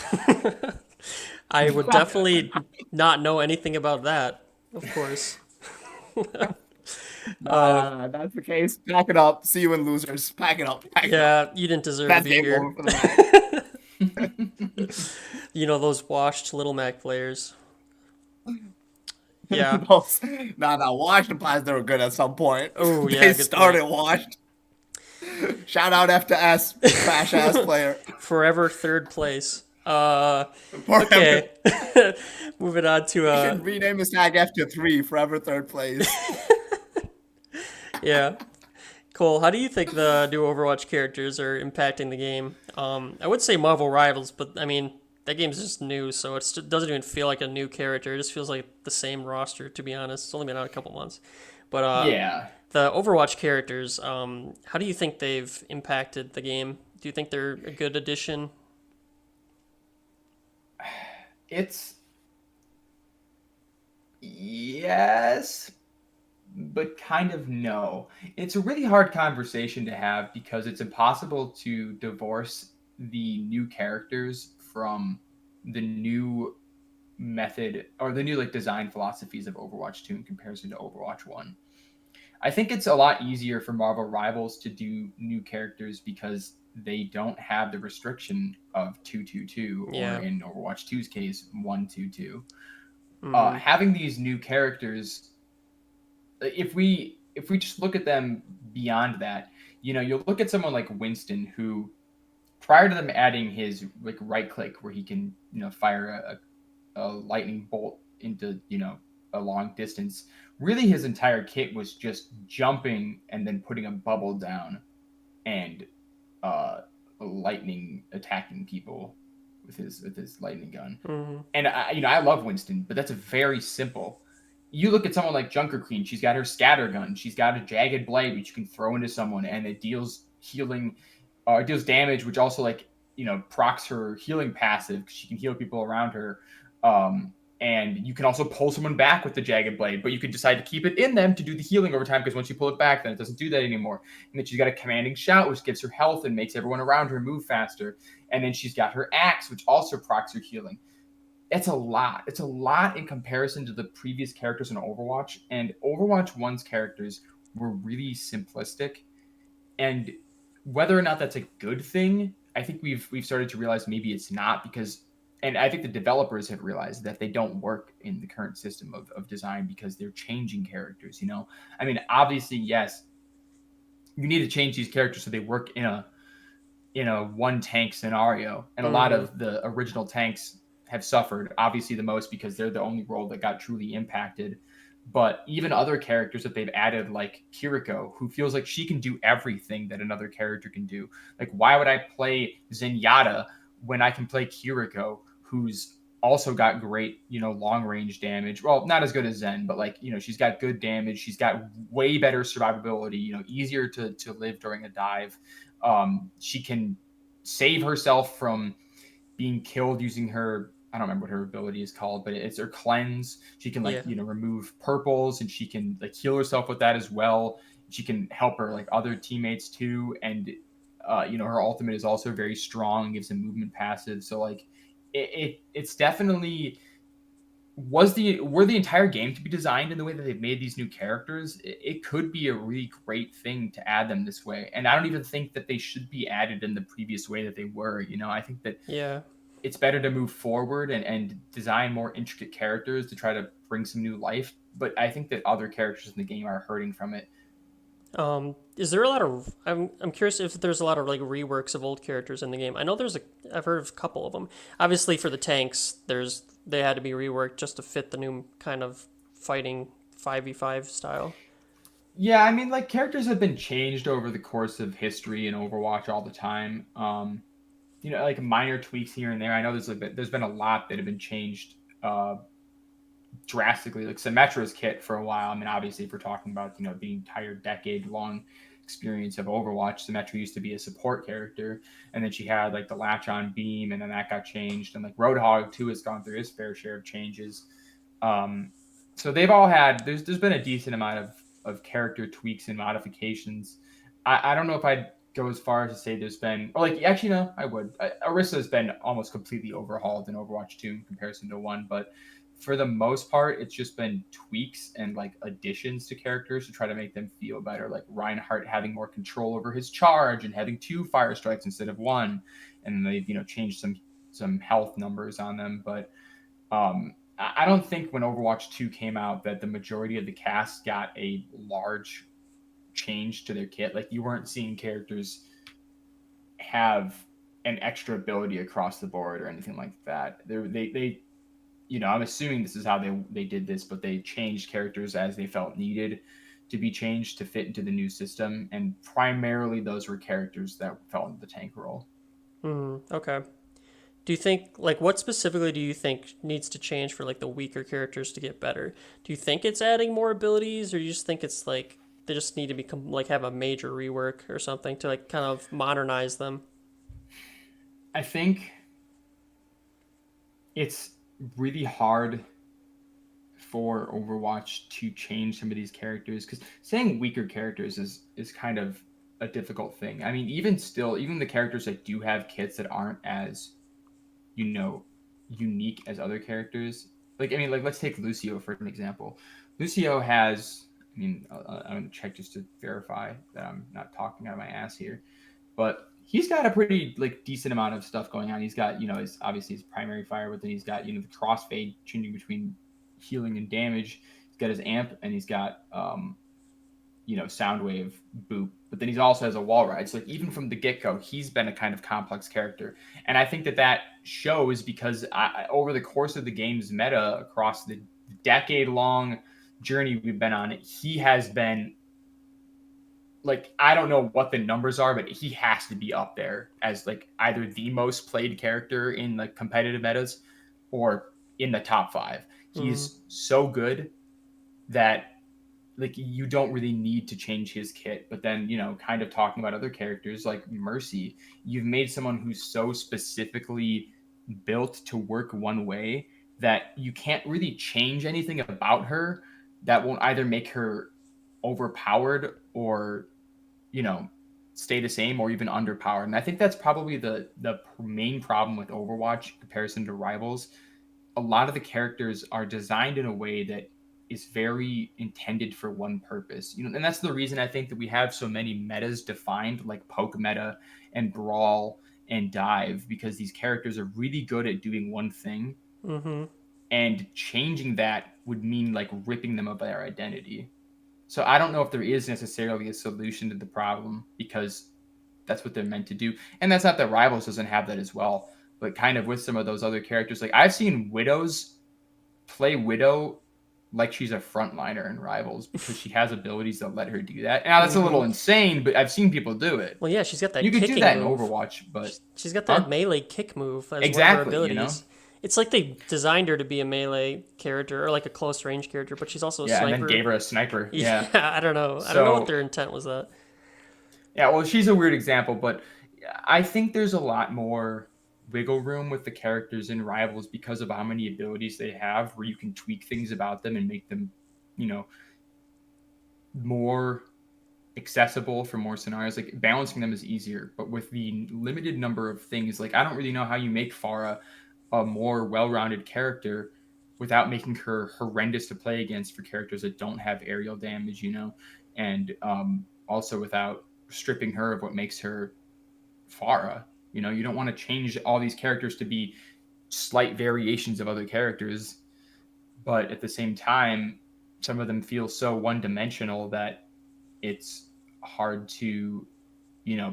I would definitely not know anything about that, of course. Uh, That's the case. Pack it up. See you in losers. Pack it up. Pack it up. yeah, you didn't deserve to That's be game here. over for the Mac. Those washed Little Mac players. Yeah. Those, nah. Washington Pies, they were good at some point. Oh, yeah, They good point. started washed. Shout out F to S, trash ass player. Forever third place. Forever. Okay. Moving on to You should rename the tag F to 3, forever third place. yeah. Cole, how do you think the new Overwatch characters are impacting the game? I would say Marvel Rivals, but I mean that game's just new, so it doesn't even feel like a new character. It just feels like the same roster, to be honest. It's only been out a couple months, but Yeah. the Overwatch characters, how do you think they've impacted the game? Do you think they're a good addition? It's yes, but kind of no. It's a really hard conversation to have because it's impossible to divorce the new characters from the new method or the new like design philosophies of Overwatch 2 in comparison to Overwatch 1. I think it's a lot easier for Marvel Rivals to do new characters because they don't have the restriction of 222 or Yeah. in Overwatch 2's case 122. Mm-hmm. Having these new characters, if we just look at them beyond that, you'll look at someone like Winston, who prior to them adding his like right click where he can fire a lightning bolt into a long distance, really his entire kit was just jumping and then putting a bubble down and uh lightning attacking people with his lightning gun. Mm-hmm. And I love Winston, but that's a very simple. You look at someone like Junker Queen. She's got her scatter gun. She's got a jagged blade which you can throw into someone, and it deals healing, it deals damage, which also like procs her healing passive. She can heal people around her, and you can also pull someone back with the jagged blade, but you could decide to keep it in them to do the healing over time because once you pull it back, then it doesn't do that anymore. And then she's got a commanding shout, which gives her health and makes everyone around her move faster. And then she's got her axe, which also procs her healing. It's a lot. It's a lot in comparison to the previous characters in Overwatch. And Overwatch 1's characters were really simplistic. And whether or not that's a good thing, I think we've started to realize maybe it's not because, and I think the developers have realized that they don't work in the current system of design because they're changing characters. I mean, obviously, yes, you need to change these characters so they work in a one tank scenario, and a lot Mm-hmm. of the original tanks have suffered obviously the most because they're the only role that got truly impacted. But even other characters that they've added, like Kiriko, who feels like she can do everything that another character can do. Like, why would I play Zenyatta when I can play Kiriko, who's also got great, long range damage? Well, not as good as Zen, but like, she's got good damage. She's got way better survivability, easier to live during a dive. She can save herself from being killed using her, I don't remember what her ability is called, but it's her cleanse. She can like Yeah. remove purples, and she can like heal herself with that as well. She can help her like other teammates too, and her ultimate is also very strong, gives him movement passive. So like it's definitely were the entire game to be designed in the way that they've made these new characters, it could be a really great thing to add them this way. And I don't even think that they should be added in the previous way that they were. I think that Yeah. it's better to move forward and design more intricate characters to try to bring some new life. But I think that other characters in the game are hurting from it. Is there a lot of? I'm curious if there's a lot of like reworks of old characters in the game. I know I've heard of a couple of them. Obviously, for the tanks, they had to be reworked just to fit the new kind of fighting 5v5 style. Yeah, I mean, like characters have been changed over the course of history in Overwatch all the time. Like minor tweaks here and there. I know there's been a lot that have been changed drastically. Like Symmetra's kit for a while. I mean, obviously, if we're talking about the entire decade-long experience of Overwatch, Symmetra used to be a support character, and then she had like the latch-on beam, and then that got changed. And like Roadhog too has gone through his fair share of changes. So they've all had. There's been a decent amount of character tweaks and modifications. I don't know if I'd go as far as to say there's been, or like actually no, I would. Orisa has been almost completely overhauled in Overwatch 2 in comparison to 1, but for the most part, it's just been tweaks and like additions to characters to try to make them feel better. Like Reinhardt having more control over his charge and having 2 fire strikes instead of 1, and they've changed some health numbers on them. But I don't think when Overwatch 2 came out that the majority of the cast got a large change to their kit. Like you weren't seeing characters have an extra ability across the board or anything like that. They I'm assuming this is how they did this, but they changed characters as they felt needed to be changed to fit into the new system, and primarily those were characters that fell into the tank role. Okay. Do you think, like, what specifically do you think needs to change for, like, the weaker characters to get better? Do you think it's adding more abilities, or do you just think it's, like, they just need to become, like, have a major rework or something to, like, kind of modernize them? I think it's really hard for Overwatch to change some of these characters, because saying weaker characters is kind of a difficult thing. I mean, even still, even the characters that do have kits that aren't as unique as other characters. Like, I mean, like let's take Lucio for an example. Lucio has, I mean, I'm gonna check just to verify that I'm not talking out of my ass here, but he's got a pretty like decent amount of stuff going on. He's got, his obviously his primary fire, but then he's got, the crossfade changing between healing and damage. He's got his amp, and he's got Soundwave boop. But then he also has a wall ride. So like even from the get-go, he's been a kind of complex character. And I think that shows because over the course of the game's meta across the decade-long journey we've been on, he has been like, I don't know what the numbers are, but he has to be up there as like either the most played character in like competitive metas or in the top 5. He's so good that like you don't really need to change his kit. But then, kind of talking about other characters like Mercy, you've made someone who's so specifically built to work one way that you can't really change anything about her that won't either make her overpowered or stay the same or even underpowered. And I think that's probably the main problem with Overwatch in comparison to Rivals. A lot of the characters are designed in a way that is very intended for one purpose. And that's the reason I think that we have so many metas defined, like poke meta and brawl and dive, because these characters are really good at doing one thing. And changing that would mean like ripping them of their identity. So I don't know if there is necessarily a solution to the problem, because that's what they're meant to do. And that's not that Rivals doesn't have that as well, but kind of with some of those other characters. Like I've seen Widows play Widow like she's a frontliner in Rivals because she has abilities that let her do that. Now that's a little insane, but I've seen people do it. Well, yeah, she's got that you could kicking do that move. in Overwatch, but she's got that melee kick move as exactly, one of her abilities. It's like they designed her to be a melee character or like a close range character, but she's also a sniper. Yeah, and then gave her a sniper. Yeah, I don't know. I don't know what their intent was that. Yeah, well, she's a weird example, but I think there's a lot more wiggle room with the characters in Rivals because of how many abilities they have, where you can tweak things about them and make them, more accessible for more scenarios. Like balancing them is easier, but with the limited number of things, like I don't really know how you make Pharah a more well-rounded character without making her horrendous to play against for characters that don't have aerial damage, and also without stripping her of what makes her Pharah. You don't want to change all these characters to be slight variations of other characters, but at the same time, some of them feel so one-dimensional that it's hard to,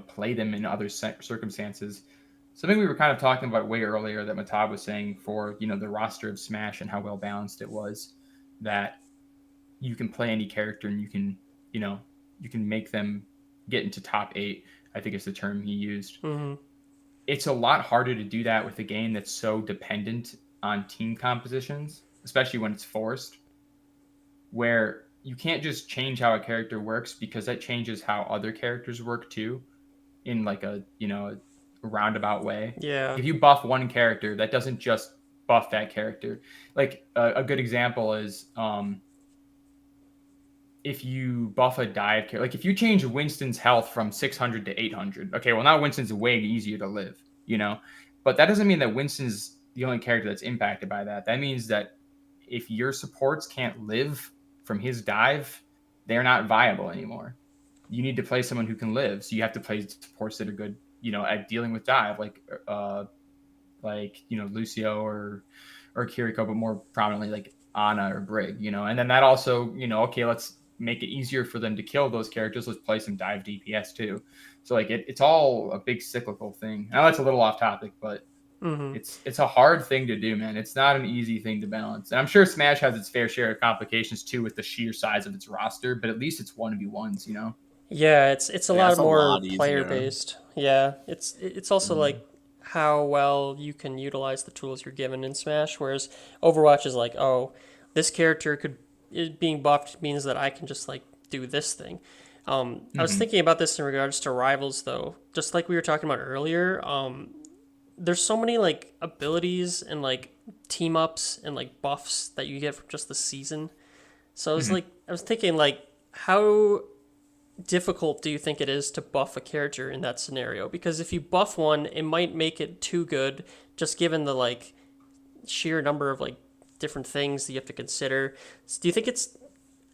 play them in other circumstances. Something we were kind of talking about way earlier that Mehtab was saying for, the roster of Smash and how well balanced it was, that you can play any character and you can make them get into top 8, I think is the term he used. It's a lot harder to do that with a game that's so dependent on team compositions, especially when it's forced, where you can't just change how a character works, because that changes how other characters work too, in like a roundabout way. Yeah. If you buff one character, that doesn't just buff that character. Like a good example is if you buff a dive character, like if you change Winston's health from 600 to 800, okay, well now Winston's way easier to live, but that doesn't mean that Winston's the only character that's impacted by that. That means that if your supports can't live from his dive, they're not viable anymore. You need to play someone who can live. So you have to play supports that are good, at dealing with dive, Lucio or Kiriko, but more prominently like Ana or Brig, and then that also, okay, let's make it easier for them to kill those characters. Let's play some dive DPS too. So like it's all a big cyclical thing. I know it's a little off topic, but Mm-hmm. it's a hard thing to do, man. It's not an easy thing to balance. And I'm sure Smash has its fair share of complications too with the sheer size of its roster, but at least it's 1v1s. Yeah, it's a Yeah, lot it's a more lot player easier. based. Yeah, it's also Mm. like how well you can utilize the tools you're given in Smash, whereas Overwatch is like, oh, this character being buffed means that I can just like do this thing. I was Mm-hmm. thinking about this in regards to rivals though, just like we were talking about earlier. There's so many like abilities and like team ups and like buffs that you get from just the season. So Mm-hmm. I was thinking like how difficult do you think it is to buff a character in that scenario? Because if you buff one, it might make it too good, just given the like sheer number of like different things that you have to consider. Do you think it's?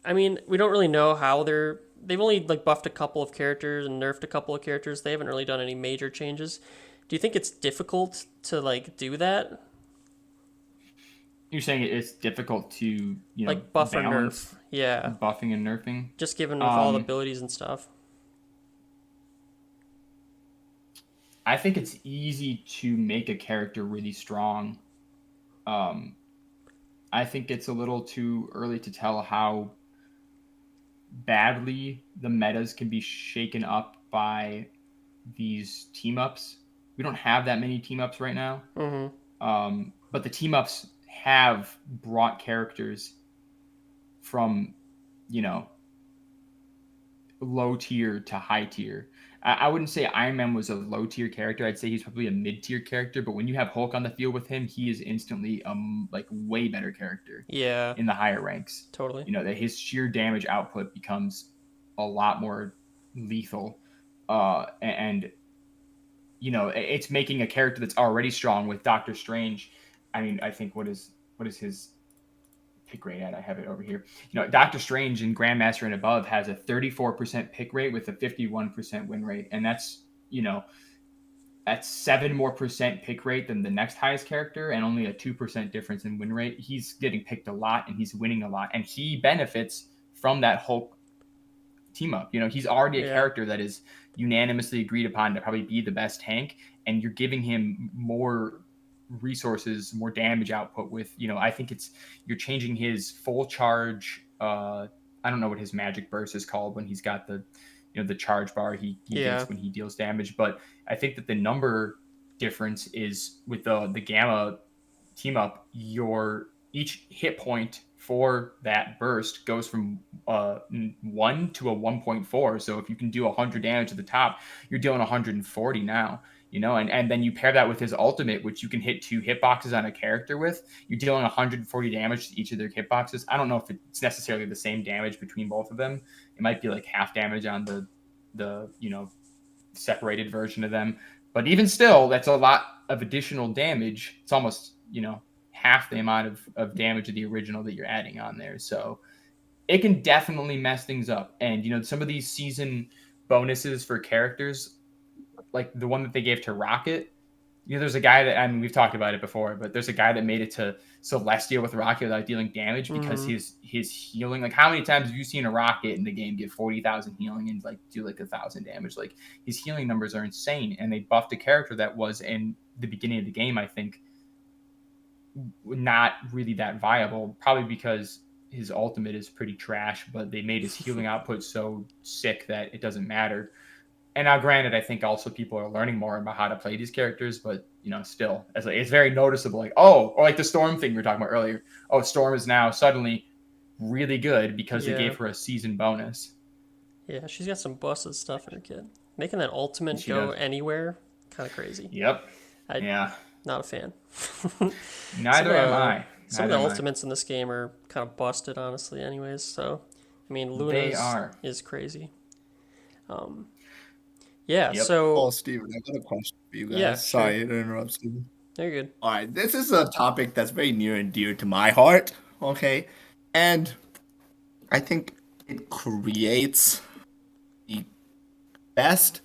I mean, we don't really know how they've only like buffed a couple of characters and nerfed a couple of characters. They haven't really done any major changes. Do you think it's difficult to like do that? You're saying it's difficult to, Like buff or nerf? balance Yeah. buffing and nerfing. Just given with all the Um, abilities and stuff. I think it's easy to make a character really strong. Um, I think it's a little too early to tell how badly the metas can be shaken up by these team ups. We don't have that many team ups right now, Mm-hmm. but the team ups have brought characters from, you know, low tier to high tier. I wouldn't say Iron Man was a low tier character. I'd say he's probably a mid tier character. But when you have Hulk on the field with him, he is instantly like way better character Yeah, in the higher ranks. totally. That his sheer damage output becomes a lot more lethal, and it's making a character that's already strong with Doctor Strange. I mean, I think what is his pick rate at? I have it over here. Doctor Strange in Grandmaster and above has a 34% pick rate with a 51% win rate, and that's 7% more pick rate than the next highest character, and only a 2% difference in win rate. He's getting picked a lot, and he's winning a lot, and he benefits from that Hulk team up. He's already a Yeah. character that is unanimously agreed upon to probably be the best tank, and you're giving him more resources, more damage output with, I think you're changing his full charge. I don't know what his magic burst is called when he's got the charge bar he Yeah. gets when he deals damage. But I think that the number difference is with the gamma team up, your each hit point for that burst goes from 1 to a 1.4. So if you can do 100 damage at the top, you're dealing 140 now. And then you pair that with his ultimate, which you can hit 2 hitboxes on a character with. You're dealing 140 damage to each of their hitboxes. I don't know if it's necessarily the same damage between both of them. It might be like half damage on the separated version of them. But even still, that's a lot of additional damage. It's almost, half the amount of damage of the original that you're adding on there. So it can definitely mess things up. And, some of these season bonuses for characters, like the one that they gave to Rocket, there's a guy that, I mean, we've talked about it before, but there's a guy that made it to Celestia with Rocket without dealing damage because Mm-hmm. his healing, like how many times have you seen a Rocket in the game get 40,000 healing and like do like 1,000 damage? Like his healing numbers are insane, and they buffed a character that was in the beginning of the game, I think, not really that viable, probably because his ultimate is pretty trash, but they made his healing output so sick that it doesn't matter. And now, granted, I think also people are learning more about how to play these characters, but still, it's very noticeable. Like, oh, or like the Storm thing we were talking about earlier. Oh, Storm is now suddenly really good because they Yeah. gave her a season bonus. Yeah, she's got some busted stuff in her kit. Making that ultimate She go does. anywhere, kind of crazy. Yep. I Yeah. Not a fan. Neither am I. Some of Neither the am I. ultimates in this game are kind of busted, honestly. Anyways, so I mean, They Luna's are. is crazy. Um, yeah. Yep. Oh, So Steven, I got a question for you yeah, guys. sure. Sorry to interrupt, Steven. You're good. All right, this is a topic that's very near and dear to my heart. Okay, and I think it creates the best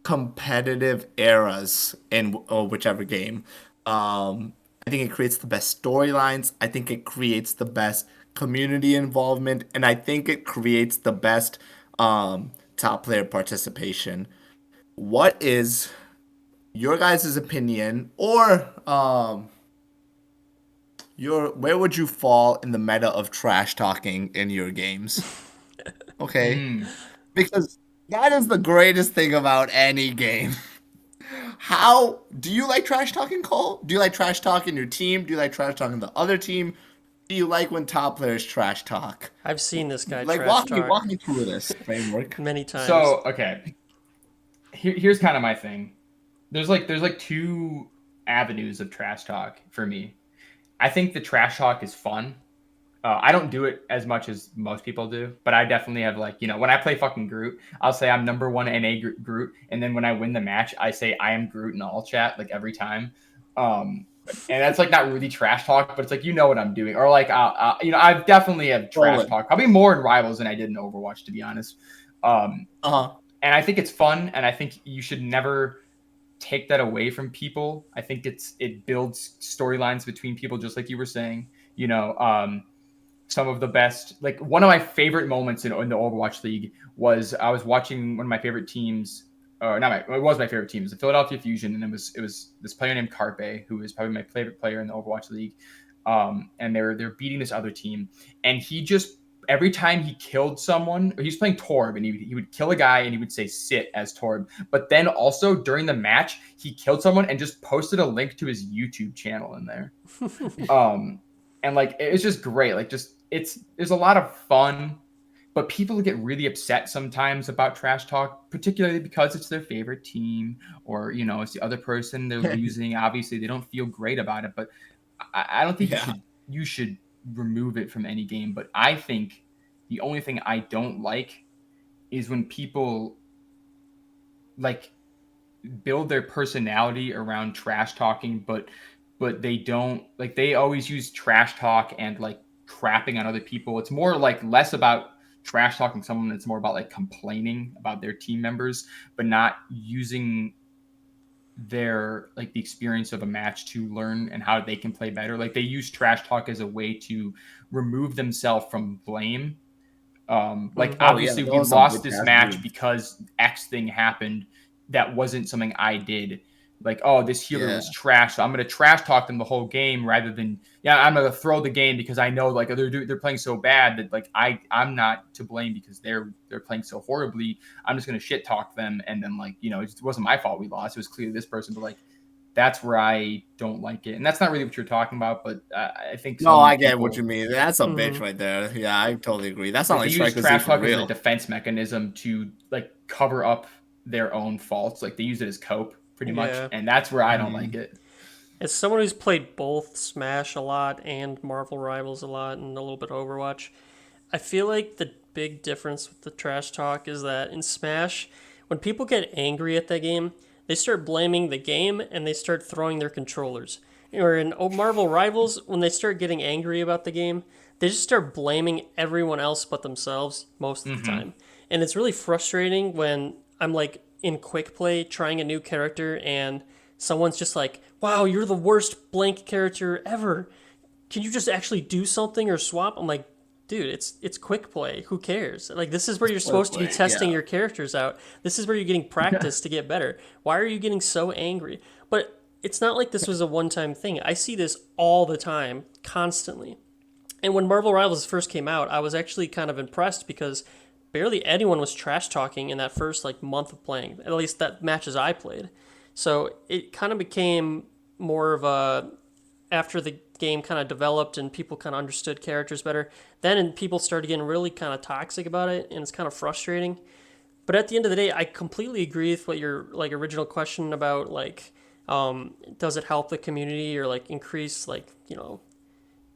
competitive eras in whichever game. I think it creates the best storylines. I think it creates the best community involvement, and I think it creates the best top player participation. What is your guys' opinion, or your where would you fall in the meta of trash talking in your games? Okay, Mm. because that is the greatest thing about any game. How do you like trash talking, Cole? Do you like trash talking your team? Do you like trash talking the other team? Do you like when top players trash talk? I've seen this guy Like trash talk walk me through this framework. many times. So okay, here's kind of my thing. There's like two avenues of trash talk for me. I think the trash talk is fun. I don't do it as much as most people do, but I definitely have like, when I play fucking Groot, I'll say I'm number one NA Groot, and then when I win the match, I say I am Groot in all chat like every time. Um, and that's like not really trash talk, but it's like what I'm doing, or like I've definitely have trash Roland. talk, probably more in Rivals than I did in Overwatch, to be honest. Uh-huh. And I think it's fun, and I think you should never take that away from people. I think it builds storylines between people, just like you were saying. Some of the best, like one of my favorite moments in the Overwatch League was I was watching one of my favorite teams, or not it was my favorite team. It was the Philadelphia Fusion, and it was this player named Carpe, who is probably my favorite player in the Overwatch League. And they're beating this other team, and he just every time he killed someone, or he was playing Torb, and he would kill a guy and he would say sit as Torb. But then also during the match, he killed someone and just posted a link to his YouTube channel in there. And like it's just great. Like there's a lot of fun, but people get really upset sometimes about trash talk, particularly because it's their favorite team, or it's the other person they're losing. Obviously, they don't feel great about it, but I don't think Yeah. you should remove it from any game. But I think the only thing I don't like is when people like build their personality around trash talking, but they don't, like, they always use trash talk and like crapping on other people. It's more like less about trash talking someone, it's more about like complaining about their team members, but not using their like the experience of a match to learn and how they can play better. Like they use trash talk as a way to remove themselves from blame. Like Mm-hmm. Oh yeah, obviously we those are some lost bitch this ass match dudes. because X thing happened. That wasn't something I did. Like, oh, this healer Yeah. was trash, so I'm gonna trash talk them the whole game rather than I'm gonna throw the game because I know like they're playing so bad that like I'm not to blame because they're playing so horribly. I'm just gonna shit talk them, and then like it wasn't my fault we lost. It was clearly this person, but like that's where I don't like it, and that's not really what you're talking about. But I think No, some I get what people you mean. That's a bitch Mm-hmm. right there. Yeah, I totally agree. That sounds like they like use Striker Z trash for talk as a real. defense mechanism to like cover up their own faults. Like they use it as cope pretty much, Yeah. and that's where I don't like Mhm. it. As someone who's played both Smash a lot and Marvel Rivals a lot and a little bit of Overwatch, I feel like the big difference with the trash talk is that in Smash, when people get angry at the game, they start blaming the game and they start throwing their controllers. Or in Marvel Rivals, when they start getting angry about the game, they just start blaming everyone else but themselves most of the Mm-hmm. time. And it's really frustrating when I'm like in quick play trying a new character and someone's just like, "Wow, you're the worst blank character ever. Can you just actually do something or swap?" I'm like, dude, it's quick play. Who cares? Like this is where you're supposed to be Play, testing yeah. your characters out. This is where you're getting practice to get better. Why are you getting so angry? But it's not like this was a one-time thing. I see this all the time, constantly. And when Marvel Rivals first came out, I was actually kind of impressed because barely anyone was trash talking in that first like month of playing. At least that matches I played. So it kind of became more of a after the game kind of developed and people kind of understood characters better, then people started getting really kind of toxic about it, and it's kind of frustrating. But at the end of the day, I completely agree with what your like original question about like, does it help the community or like increase like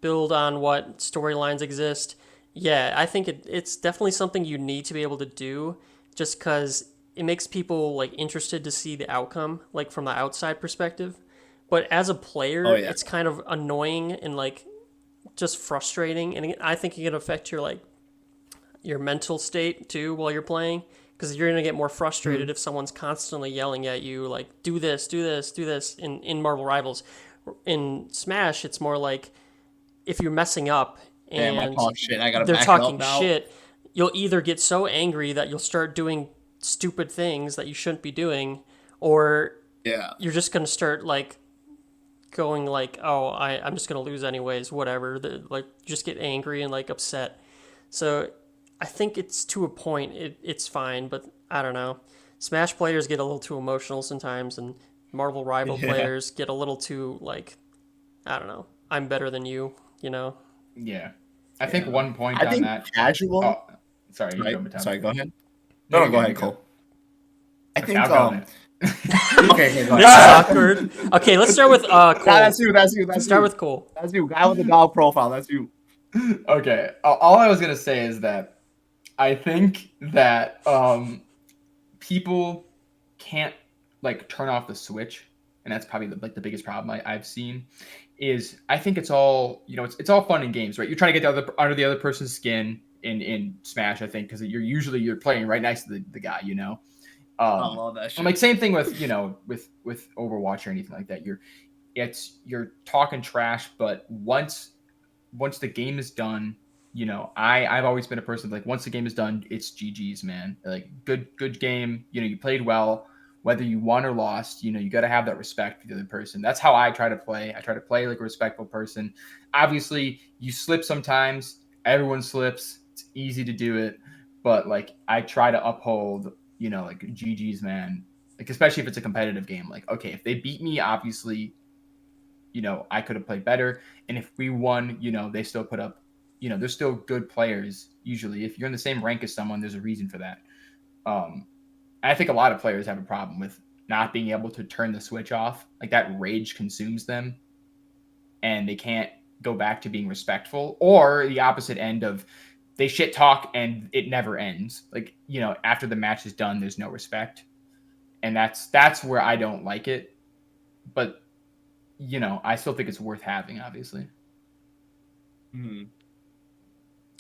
build on what storylines exist? Yeah, I think it's definitely something you need to be able to do, just because it makes people like interested to see the outcome like from the outside perspective. But as a Oh player, yeah. it's kind of annoying and like just frustrating, and I think it can affect your mental state too while you're playing, because you're gonna get more frustrated if someone's constantly yelling at you like do this, do this, do this. In Marvel Rivals, in Smash, it's more like if you're messing up Damn, I and talk shit. I gotta they're back it up talking now. shit, you'll either get so angry that you'll start doing stupid things that you shouldn't be doing, or Yeah. you're just gonna start like going like, oh, I'm just gonna lose anyways, whatever. Like just get angry and like upset. So I think it's to a point it's fine, but I don't know. Smash players get a little too emotional sometimes, and Marvel Rival Yeah. players get a little too like, I don't know. I'm better than you, you know. Yeah. I think one point I on think that. casual. Oh, sorry, you Right. go, Mehtab. Sorry. Go ahead. No, No, you're go good, ahead, you're good. Cole. I Okay, think I'll go next. Okay, go This ahead. is awkward. Okay, let's start with Nah, Cole. that's you. That's you. Let's That's start you. with Cole. That's you. Guy with the dog profile. That's you. Okay. All I was gonna say is that I think that people can't like turn off the switch, and that's probably the biggest problem I've seen. Is I think it's all it's all fun in games, right? You're trying to get under the other person's skin in Smash, I think, because you're playing right next to the guy, I love that I'm shit. like same thing with with Overwatch or anything like that. You're talking trash, but once the game is done, I've always been a person like once the game is done, it's GG's, man. Like good game. You played well, whether you won or lost. You got to have that respect for the other person. That's how I try to play. I try to play like a respectful person. Obviously, you slip sometimes. Everyone slips. It's easy to do it, but like I try to uphold, like GG's, man. Like especially if it's a competitive game. Like okay, if they beat me, obviously, I could have played better. And if we won, they still put up, they're still good players. Usually, if you're in the same rank as someone, there's a reason for that. I think a lot of players have a problem with not being able to turn the switch off. Like that rage consumes them, and they can't go back to being respectful. Or the opposite end of they shit talk and it never ends. Like after the match is done, there's no respect, and that's where I don't like it. But I still think it's worth having, obviously.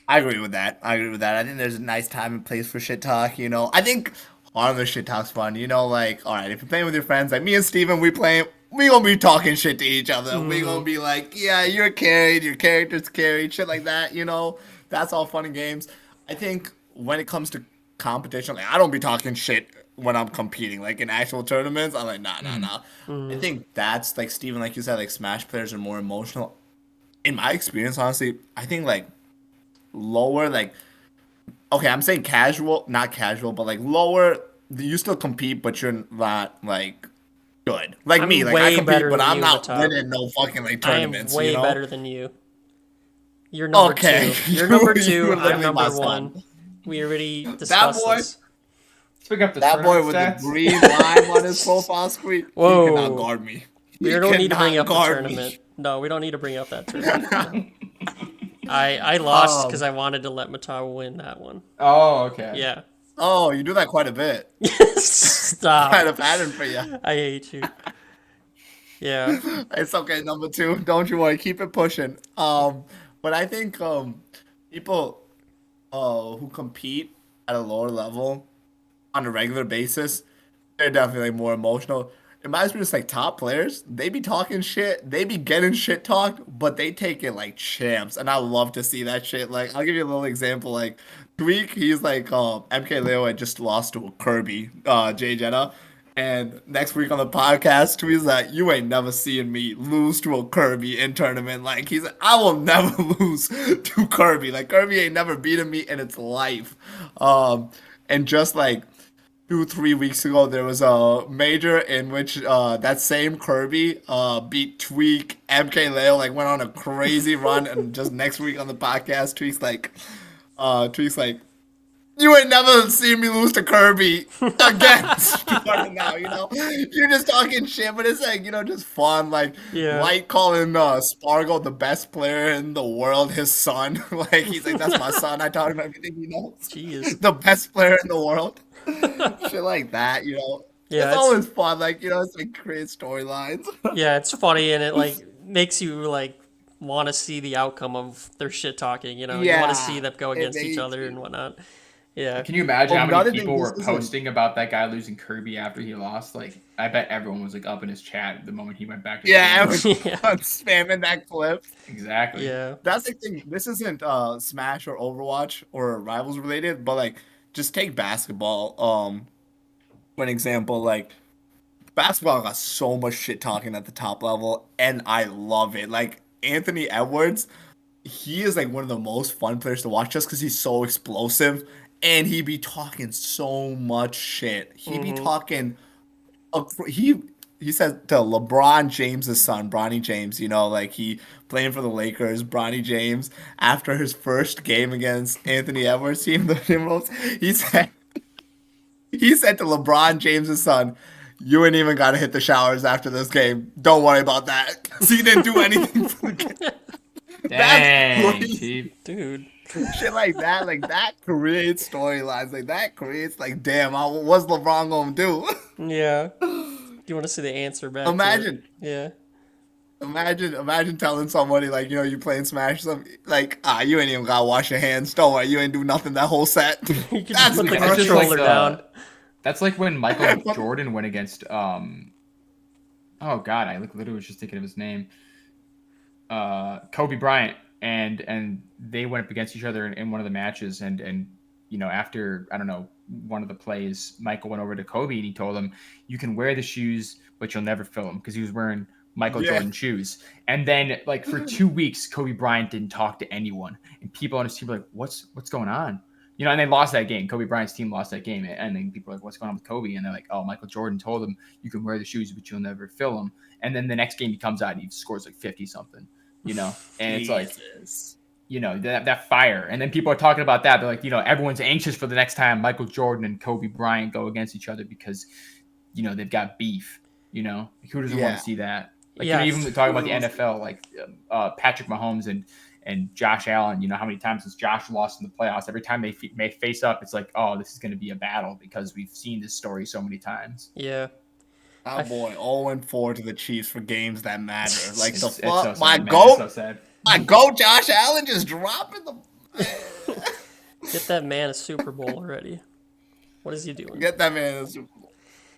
I agree with that. I think there's a nice time and place for shit talk. I think harmless shit talk's fun. Like, all right, if you're playing with your friends, like me and Steven, we gonna be talking shit to each other. We gonna be like, yeah, you're carried, your character's carried, shit like that. That's all fun and games. I think when it comes to competition, like I don't be talking shit when I'm competing, like in actual tournaments. I'm like, nah. I think that's like Steven, like you said, like Smash players are more emotional. In my experience, honestly, I think like lower, like okay, I'm saying casual, not casual, but like lower. You still compete, but you're not like good. Like me, I'm like I way compete, better but than I'm you, not Matab. winning no fucking like I am tournaments. way better than you. You're number Okay, two. You're number you two. were I'm literally my number son. one. We already That discussed boy, this. Let's pick up the that boy tournament with stats. the green line on his profile screen, he cannot Whoa. guard me. We He don't need to bring cannot up the guard tournament. me. No, we don't need to bring up that tournament. No. I lost because I wanted to let Matawa win that one. Oh, okay. Yeah. Oh, you do that quite a bit. Stop. Quite a pattern for you. I hate you. Yeah. It's okay, number two. Don't you worry. Keep it pushing. But I think people who compete at a lower level on a regular basis, they're definitely more emotional. In my experience, like top players, they be talking shit, they be getting shit talked, but they take it like champs, and I love to see that shit. Like, I'll give you a little example. Like, Tweak, he's like, MK Leo had just lost to a Kirby, Jay Jenna, and next week on the podcast, Tweak's like, you ain't never seeing me lose to a Kirby in tournament. Like, he's like, I will never lose to Kirby. Like, Kirby ain't never beaten me in its life. And just like 2, 3 weeks ago, there was a major in which that same Kirby beat Tweak, MK Leo, like went on a crazy run, and just next week on the podcast, Tweak's like, you ain't never seen me lose to Kirby again. Starting now, you're just talking shit, but it's like just fun, like Yeah. Light calling Spargo the best player in the world, his son. Like he's like, that's my son. I taught him everything he knows. Jeez. The best player in the world. Shit like that, Yeah, It's always fun, like, it's like create storylines. yeah, it's funny and it like makes you like want to see the outcome of their shit talking. You want to see Yeah, them go it against each makes other and you. whatnot. Yeah. Can you imagine how many Another thing, people this were isn't. posting about that guy losing Kirby after he lost? Like, I bet everyone was like up in his chat the moment he went back to Yeah, Smash. Yeah. everyone's spamming that clip. Exactly. Yeah. That's the thing. This isn't Smash or Overwatch or Rivals related, but like just take basketball. For an example, like basketball got so much shit talking at the top level, and I love it. Like Anthony Edwards, he is like one of the most fun players to watch just because he's so explosive, and he be talking so much shit. He be Mm-hmm. talking. He said to LeBron James's son, Bronny James, like he playing for the Lakers, Bronny James, after his first game against Anthony Edwards' team, the Timberwolves, he said to LeBron James's son, "You ain't even gotta hit the showers after this game. Don't worry about that." 'Cause he didn't do anything for the game. That's Dang, crazy. cheap. Dude. Shit like that creates storylines. Like that creates like, damn, what's LeBron gonna do? Yeah. You want to see the answer back to it. Imagine. Yeah. Imagine telling somebody like, you playing Smash, some like, you ain't even gotta wash your hands. Don't worry, you ain't do nothing that whole set. You can just That's put the That's just like controller down. that's like when Michael Jordan went against oh god, I literally was just thinking of his name. Kobe Bryant, and they went up against each other in one of the matches, and after, I don't know, one of the plays, Michael went over to Kobe and he told him, "You can wear the shoes, but you'll never fill them," because he was wearing Michael Yeah. Jordan shoes. And then like for 2 weeks, Kobe Bryant didn't talk to anyone, and people on his team were like, "What's going on?" And they lost that game. Kobe Bryant's team lost that game, and then people are like, "What's going on with Kobe?" And they're like, "Oh, Michael Jordan told him you can wear the shoes, but you'll never fill them." And then the next game he comes out and he scores like 50 something. And it's like, Jesus. that fire. And then people are talking about that. They're like, everyone's anxious for the next time Michael Jordan and Kobe Bryant go against each other because, they've got beef. Who doesn't want Yeah. to see that? Like, Yeah. even talking about the NFL, like Patrick Mahomes and Josh Allen. How many times has Josh lost in the playoffs? Every time they may face up, it's like, oh, this is going to be a battle because we've seen this story so many times. Yeah. That boy 0-4 to the Chiefs for games that matter. Like the It's so fuck, my sad, man. It's so goat, sad. my goat, Josh Allen just dropping the. Get that man a Super Bowl already. What is he doing? Get that man a Super Bowl.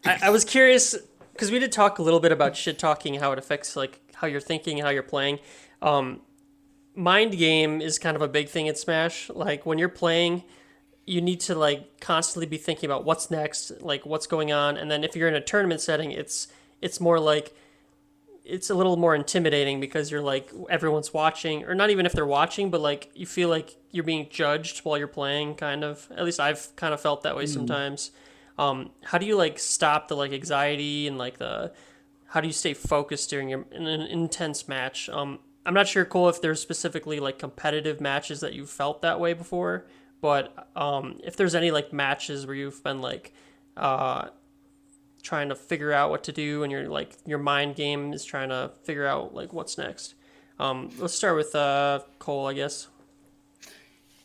I was curious because we did talk a little bit about shit talking, how it affects like how you're thinking, how you're playing. Mind game is kind of a big thing in Smash. Like when you're playing, you need to like constantly be thinking about what's next, like what's going on, and then if you're in a tournament setting, it's more like it's a little more intimidating because you're like everyone's watching, or not even if they're watching, but like you feel like you're being judged while you're playing, kind of. At least I've kind of felt that way sometimes. How do you like stop the like anxiety and like the how do you stay focused during an intense match? I'm not sure, Cole, if there's specifically like competitive matches that you've felt that way before, but if there's any like matches where you've been like trying to figure out what to do and your mind game is trying to figure out like what's next. Let's start with Cole, I guess.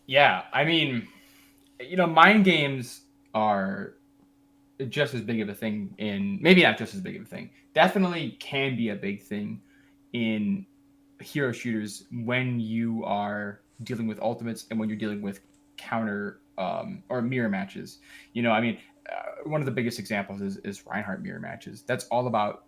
Yeah, I mean, mind games are just as big of a thing maybe not just as big of a thing, definitely can be a big thing in hero shooters when you are dealing with ultimates and when you're dealing with counter or mirror matches. I mean, one of the biggest examples is Reinhardt mirror matches. That's all about,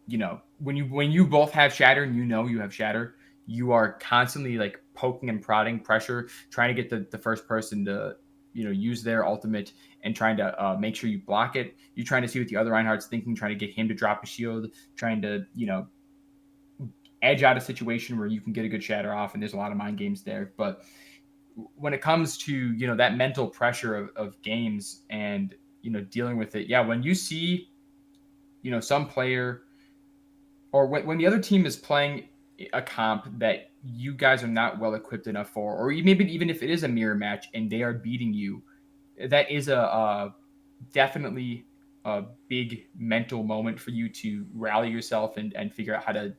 when you both have shatter and you have shatter, you are constantly like poking and prodding, pressure, trying to get the first person to use their ultimate and trying to make sure you block it. You're trying to see what the other Reinhardt's thinking, trying to get him to drop a shield, trying to edge out a situation where you can get a good shatter off, and there's a lot of mind games there. But when it comes to that mental pressure of games and dealing with it, yeah, when you see some player, or when the other team is playing a comp that you guys are not well equipped enough for, or maybe even if it is a mirror match and they are beating you, that is a definitely a big mental moment for you to rally yourself and figure out how to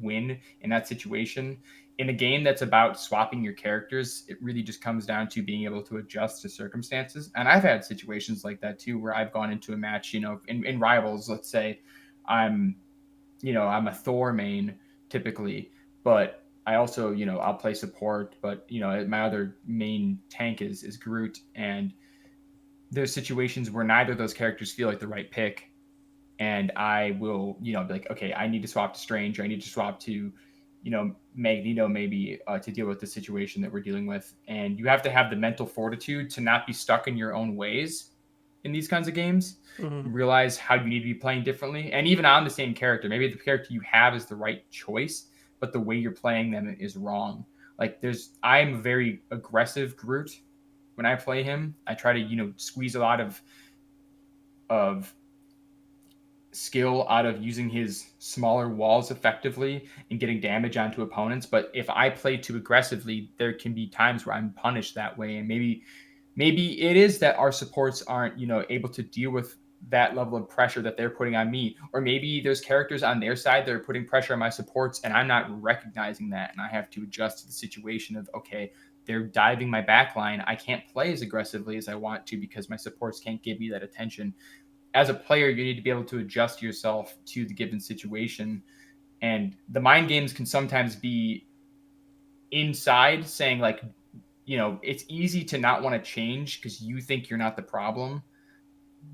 win in that situation. In a game that's about swapping your characters, it really just comes down to being able to adjust to circumstances. And I've had situations like that too, where I've gone into a match, in Rivals, let's say I'm a Thor main typically, but I also, I'll play support, but my other main tank is Groot, and there's situations where neither of those characters feel like the right pick, and I will, be like, okay, I need to swap to Strange, or I need to swap to, Magneto maybe to deal with the situation that we're dealing with, and you have to have the mental fortitude to not be stuck in your own ways in these kinds of games. Hmm. Realize how you need to be playing differently, and even on the same character, maybe the character you have is the right choice, but the way you're playing them is wrong. Like I'm a very aggressive Groot. When I play him, I try to squeeze a lot of skill out of using his smaller walls effectively and getting damage onto opponents. But if I play too aggressively, there can be times where I'm punished that way. And maybe it is that our supports aren't, able to deal with that level of pressure that they're putting on me. Or maybe there's characters on their side that are putting pressure on my supports and I'm not recognizing that. And I have to adjust to the situation of, okay, they're diving my back line. I can't play as aggressively as I want to because my supports can't give me that attention. As a player, you need to be able to adjust yourself to the given situation. And the mind games can sometimes be inside saying, like, it's easy to not want to change because you think you're not the problem,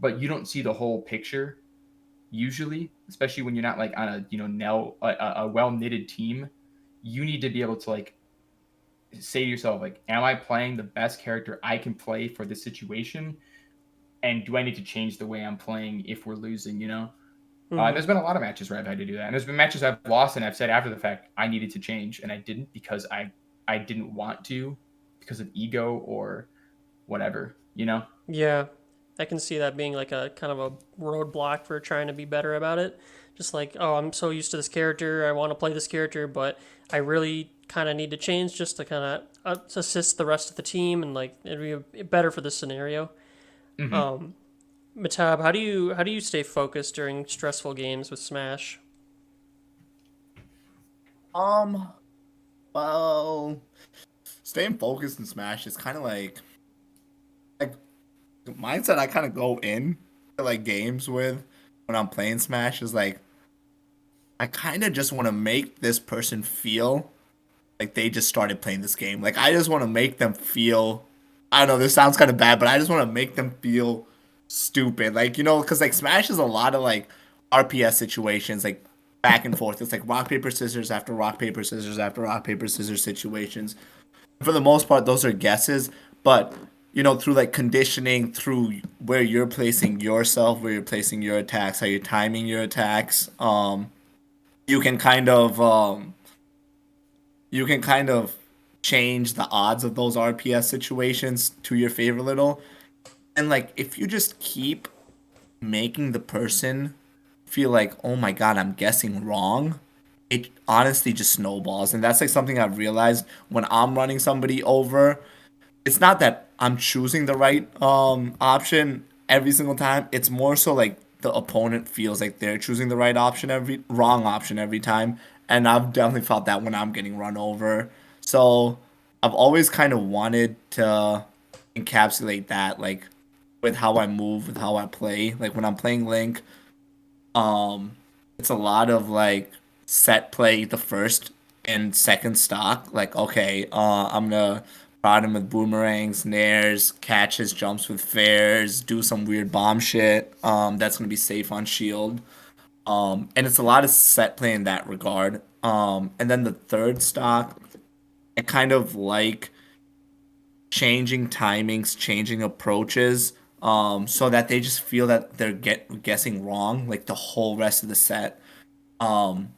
but you don't see the whole picture usually, especially when you're not like on a, a well knitted team. You need to be able to like say to yourself, like, am I playing the best character I can play for this situation? And do I need to change the way I'm playing if we're losing, And Hmm. there's been a lot of matches where I've had to do that. And there's been matches I've lost and I've said after the fact, I needed to change. And I didn't because I didn't want to because of ego or whatever. Yeah, I can see that being like a kind of a roadblock for trying to be better about it. Just like, oh, I'm so used to this character, I want to play this character, but I really kind of need to change just to kind of assist the rest of the team and like it'd be better for this scenario. Hmm. Um, Matab, how do you stay focused during stressful games with Smash? Um, well, staying focused in Smash is kind of like mindset I kind of go in to like games with when I'm playing Smash is like I kind of just want to make this person feel like they just started playing this game. Like I just want to make them feel. I don't know. This sounds kind of bad, but I just want to make them feel stupid. Like because like Smash is a lot of like RPS situations, like back and forth. It's like rock paper scissors after rock paper scissors after rock paper scissors situations. For the most part, those are guesses, but through like conditioning, through where you're placing yourself, where you're placing your attacks, how you're timing your attacks, you can kind of you can kind of change the odds of those RPS situations to your favor a little. And like if you just keep making the person feel like, oh my god, I'm guessing wrong, it honestly just snowballs. And that's like something I've realized when I'm running somebody over. It's not that I'm choosing the right option every single time. It's more so like the opponent feels like they're choosing the right option every wrong option every time. And I've definitely felt that when I'm getting run over. So I've always kind of wanted to encapsulate that like with how I move, with how I play. Like when I'm playing Link, um, it's a lot of like set play the first and second stock. Like, okay, I'm gonna prod him with boomerangs, nairs, catch his jumps with fairs, do some weird bomb shit. That's gonna be safe on shield. And it's a lot of set play in that regard. And then the third stock, I kind of like changing timings, changing approaches, so that they just feel that they're guessing wrong like the whole rest of the set. Um,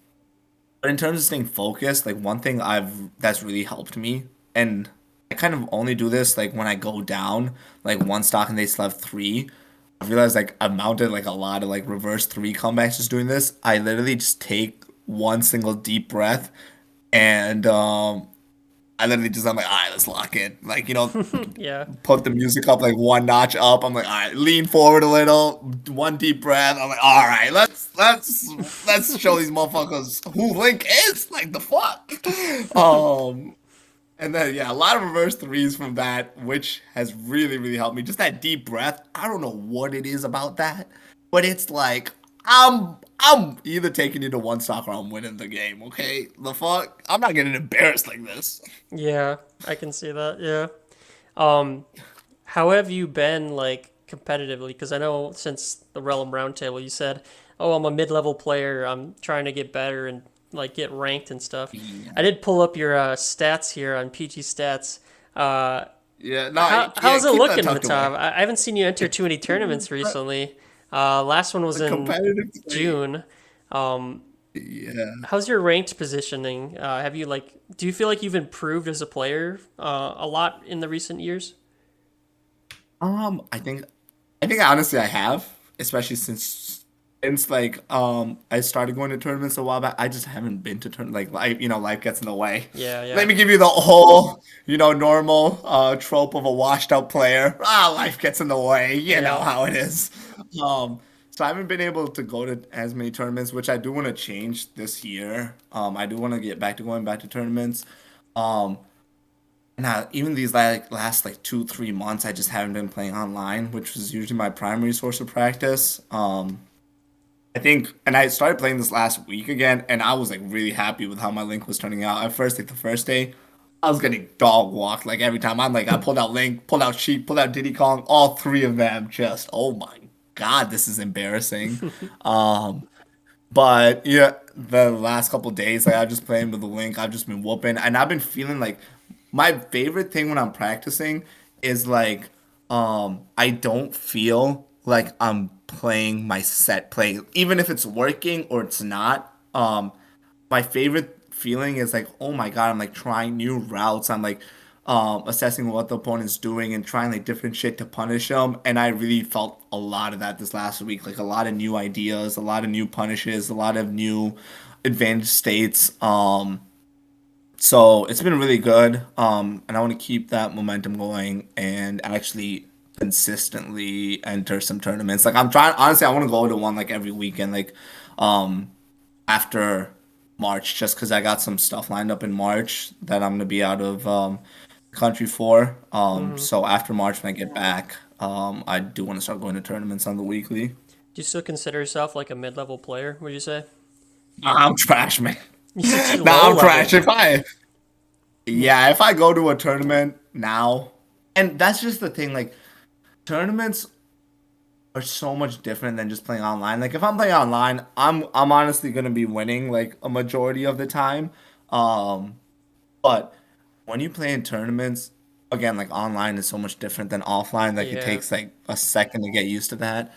but in terms of staying focused, like one thing I've that's really helped me, and I kind of only do this like when I go down like one stock and they still have three. I realized like I've mounted like a lot of like reverse three comebacks just doing this. I literally just take one single deep breath and I literally just I'm like, all right, let's lock in. Like, Yeah. put the music up like one notch up. I'm like, all right, lean forward a little, one deep breath. I'm like, all right, let's show these motherfuckers who Link is. Like the fuck. Um, and then yeah, a lot of reverse threes from that, which has really really helped me. Just that deep breath. I don't know what it is about that, but it's like I'm either taking you to one stock or I'm winning the game. Okay, the fuck, I'm not getting embarrassed like this. Yeah, I can see that. Yeah. Um, how have you been like competitively? Because I know since the Rellim Roundtable, you said, "Oh, I'm a mid-level player. I'm trying to get better and like get ranked and stuff." I Yeah, did pull up your stats here on PG Stats. Uh, yeah, no, yeah. how's it Keep that looking, tucked Mehtab? away. I haven't seen you enter too many tournaments recently. Last one was The in competitive play. June. Um, Yeah. how's your ranked positioning? Have you like, do you feel like you've improved as a player a lot in the recent years? I think honestly I have, especially since like I started going to tournaments a while back. I just haven't been to tournament like life gets in the way. Yeah, yeah, Let me give you the whole normal trope of a washed out player. Life gets in the way. You know yeah. how it is. Um so I haven't been able to go to as many tournaments, which I do want to change this year. I do want to get back to going back to tournaments. Um Now, even these like last like 2, 3 months, I just haven't been playing online, which was usually my primary source of practice. I think, and I started playing this last week again, and I was like really happy with how my link was turning out. At first, like the first day, I was getting dog walked like every time. I pulled out Link, pulled out Sheep, pulled out Diddy Kong, all three of them just, oh my God, this is embarrassing. Um, but yeah, the last couple days, like I've just playing with the Link. I've just been whooping, and I've been feeling like my favorite thing when I'm practicing is like I don't feel like I'm playing my set play, even if it's working or it's not. My favorite feeling is like, oh my God, I'm like trying new routes. I'm like assessing what the opponent's doing and trying like different shit to punish them. And I really felt a lot of that this last week. Like a lot of new ideas, a lot of new punishes, a lot of new advantage states. So it's been really good. And I want to keep that momentum going and actually consistently enter some tournaments. Like I'm trying, honestly, I want to go to one like every weekend, like um after March, just because I got some stuff lined up in March that I'm gonna be out of country for. Hmm. So after March when I get back, I do want to start going to tournaments on the weekly. Do you still consider yourself like a mid-level player? Would you say? Nah, I'm trash, man. You're Nah, low I'm trash. level. If I go to a tournament now, and that's just the thing, like tournaments are so much different than just playing online. Like if I'm playing online, I'm honestly gonna be winning like a majority of the time. Um, but when you play in tournaments, again, like online is so much different than offline. Like it Yeah. takes like a second to get used to that.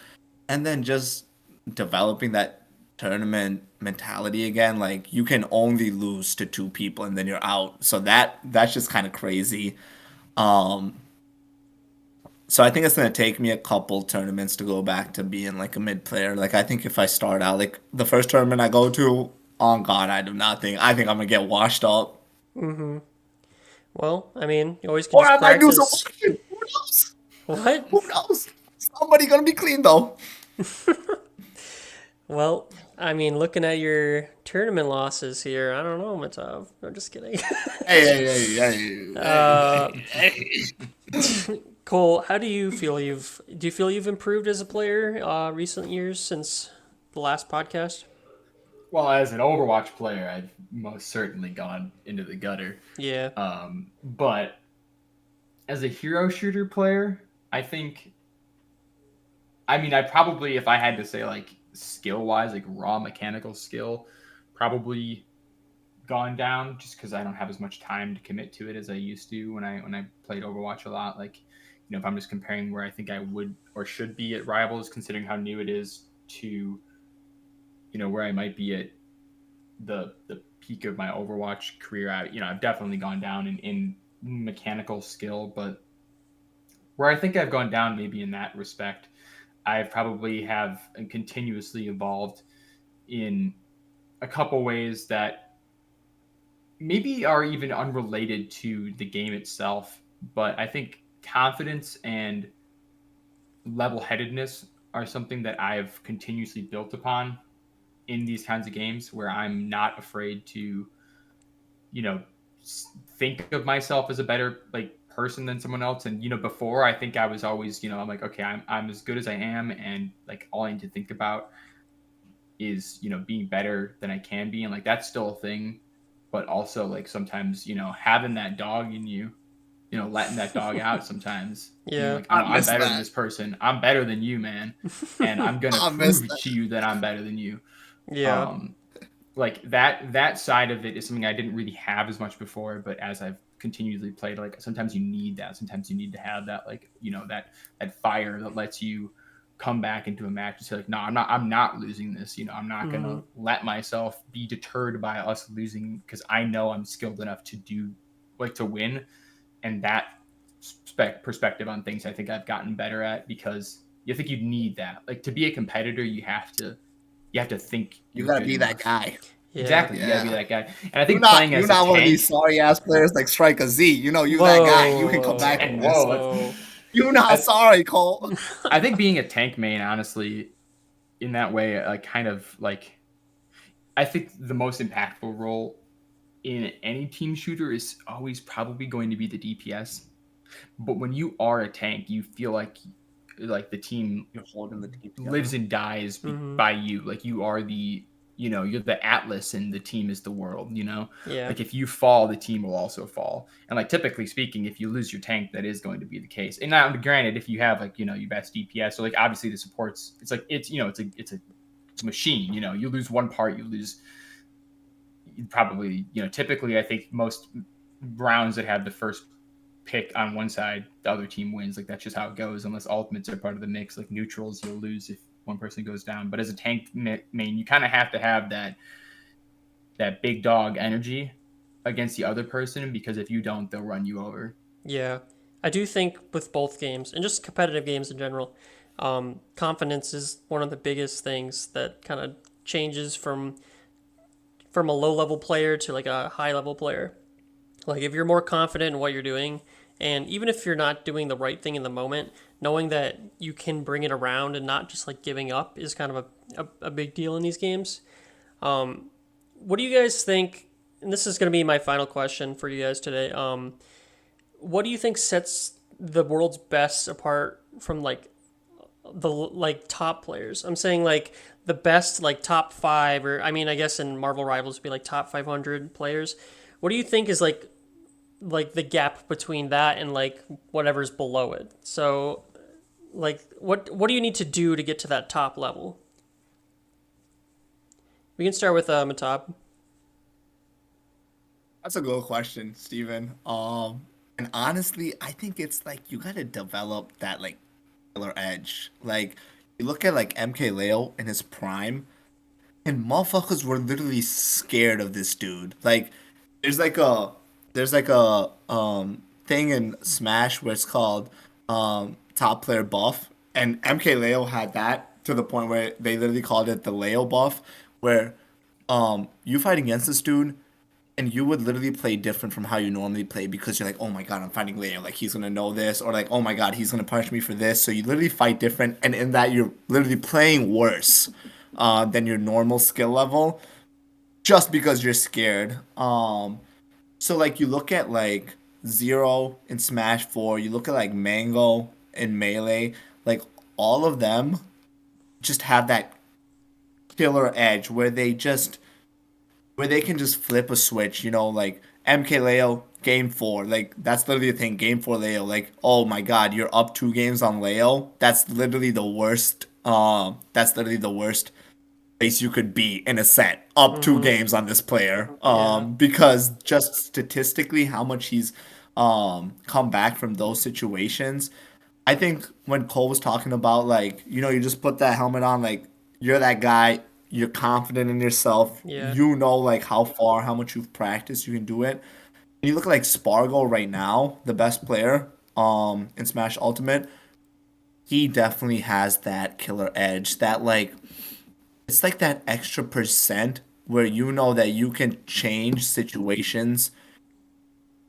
And then just developing that tournament mentality again, like you can only lose to two people and then you're out. So that's just kind of crazy. Um, so I think it's gonna take me a couple tournaments to go back to being like a mid player. Like I think if I start out like the first tournament I go to, on God, I do not think I think I'm gonna get washed up. Hmm. Well, I mean, you always can Or just I might do some practice. washing. Who knows? What? Who knows? Somebody gonna be clean though. Well, I mean, looking at your tournament losses here, I don't know, Matav. I'm just kidding. uh, Hey. Cole, how do you feel you've improved as a player recent years since the last podcast? Well, as an Overwatch player, I've most certainly gone into the gutter. Yeah, But as a hero shooter player, I think, I mean, I probably, if I had to say like skill wise, like raw mechanical skill, probably gone down just because I don't have as much time to commit to it as I used to when I played Overwatch a lot. Like, if I'm just comparing where I think I would or should be at Rivals, considering how new it is to, where I might be at the peak of my Overwatch career. I've definitely gone down in mechanical skill, but where I think I've gone down maybe in that respect, I probably have continuously evolved in a couple ways that maybe are even unrelated to the game itself. But I think confidence and level headedness are something that I've continuously built upon in these kinds of games where I'm not afraid to, you know, think of myself as a better like person than someone else. And before I think I was always, I'm like, okay, I'm as good as I am, and like all I need to think about is, being better than I can be, and like that's still a thing. But also like sometimes, having that dog in you, letting that dog out sometimes, being Yeah. like, I I'm miss better than that. this person. I'm better than you, man. And I'm gonna I miss prove that. to you that I'm better than you. Yeah. Um, like that side of it is something I didn't really have as much before, but as I've continually played, like sometimes you need that. Sometimes you need to have that, like, that fire that lets you come back into a match and say like, no, I'm not losing this. I'm not Hmm. gonna let myself be deterred by us losing, because I know I'm skilled enough to do, like, to win. And that perspective on things, I think I've gotten better at, because you think you need that. Like, to be a competitor, you have to think You you're gotta good be that enough. guy. Yeah. Exactly. You gotta be Yeah. that guy. And I think playing You're as a not one of these tank, sorry ass players like Strike a Z. You that guy. You can come back from Whoa. this. whoa, Whoa. You not I, sorry, Cole. I think being a tank main, honestly, in that way, like, kind of like, I think the most impactful role in any team shooter is always probably going to be the DPS. But when you are a tank, you feel like the team You're holding the team together. lives and dies Hmm. by you. Like, you are you're the atlas and the team is the world. Yeah. Like, if you fall, the team will also fall. And like, typically speaking, if you lose your tank, that is going to be the case. And now, granted, if you have, like, your best DPS, so like obviously the supports, it's like, it's a machine. You lose one part, you lose probably, typically I think most rounds that have the first pick on one side, the other team wins. Like, that's just how it goes, unless ultimates are part of the mix. Like, neutrals, you'll lose if one person goes down. But as a tank main, you kind of have to have that big dog energy against the other person, because if you don't, they'll run you over. Yeah. I do think with both games and just competitive games in general, confidence is one of the biggest things that kind of changes from a low level player to like a high level player. Like if you're more confident in what you're doing, and even if you're not doing the right thing in the moment, knowing that you can bring it around and not just like giving up is kind of a big deal in these games. What do you guys think? And this is going to be my final question for you guys today. What do you think sets the world's best apart from like the like top players? I'm saying like the best like top five, or I mean, I guess in Marvel Rivals would be like top 500 players. What do you think is like the gap between that and like whatever's below it? So like what do you need to do to get to that top level? We can start with Mehtab. That's a good question, Steven. And honestly, I think it's like you gotta develop that like killer edge. Like you look at like MK in his prime, and motherfuckers were literally scared of this dude. Like there's like a there's like a thing in Smash where it's called top player buff, and MK had that to the point where they literally called it the Leo buff, where you fight against this dude and you would literally play different from how you normally play because you're like, oh my god, I'm fighting Leo, like he's gonna know this, or like, oh my god, he's gonna punish me for this. So you literally fight different, and in that you're literally playing worse than your normal skill level just because you're scared. So like you look at like Zero in Smash 4, you look at like Mango in Melee, like all of them just have that killer edge where they can just flip a switch, like MK Leo, game four. Like that's literally the thing, game four Leo. Like, oh my god, you're up 2 games on Leo. That's literally the worst. That's literally the worst place you could be in a set. Up two Mm-hmm. games on this player. Yeah. Because just statistically how much he's come back from those situations. I think when Cole was talking about like, you just put that helmet on, like you're that guy, you're confident in yourself, Yeah. you know like how far, how much you've practiced, you can do it. And you look at like Spargo right now, the best player in Smash Ultimate, he definitely has that killer edge. That like it's like that extra percent where you know that you can change situations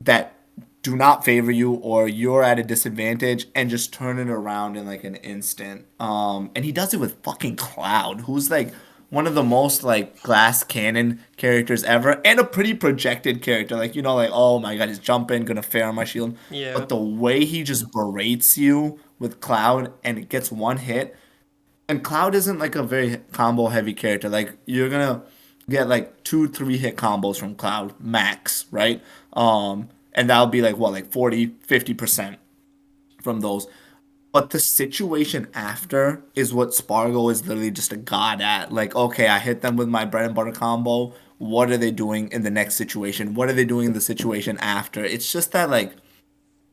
that do not favor you or you're at a disadvantage and just turn it around in like an instant. And he does it with fucking Cloud, who's like one of the most like glass cannon characters ever and a pretty projected character. Like, like, oh my god, he's jumping, gonna fair on my shield. Yeah. But the way he just berates you with Cloud and it gets one hit, And Cloud isn't like a very combo heavy character. Like you're gonna get like 2 3 hit combos from Cloud max, right? And that'll be like what, like 40 50% from those. But the situation after is what Spargo is literally just a god at. Like, okay, I hit them with my bread and butter combo. What are they doing in the next situation? What are they doing in the situation after? It's just that like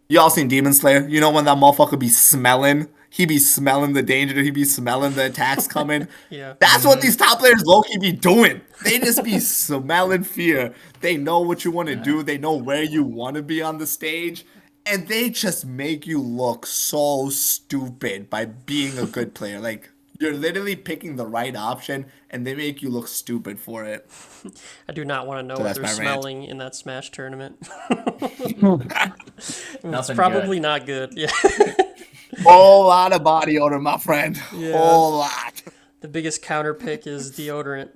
y'all seen Demon Slayer? You know when that motherfucker be smelling? He be smelling the danger. He be smelling the attacks coming. Yeah. That's what these top players low-key be doing. They just be smelling fear. They know what you want to Yeah. do. They know where you want to be on the stage. And they just make you look so stupid by being a good player. Like, you're literally picking the right option, and they make you look stupid for it. I do not want to know So what that's they're my rant. smelling in that Smash tournament. It's Nothing probably good. not good. Yeah. Whole lot of body odor, my friend. Yeah. Whole lot. The biggest counter pick is deodorant.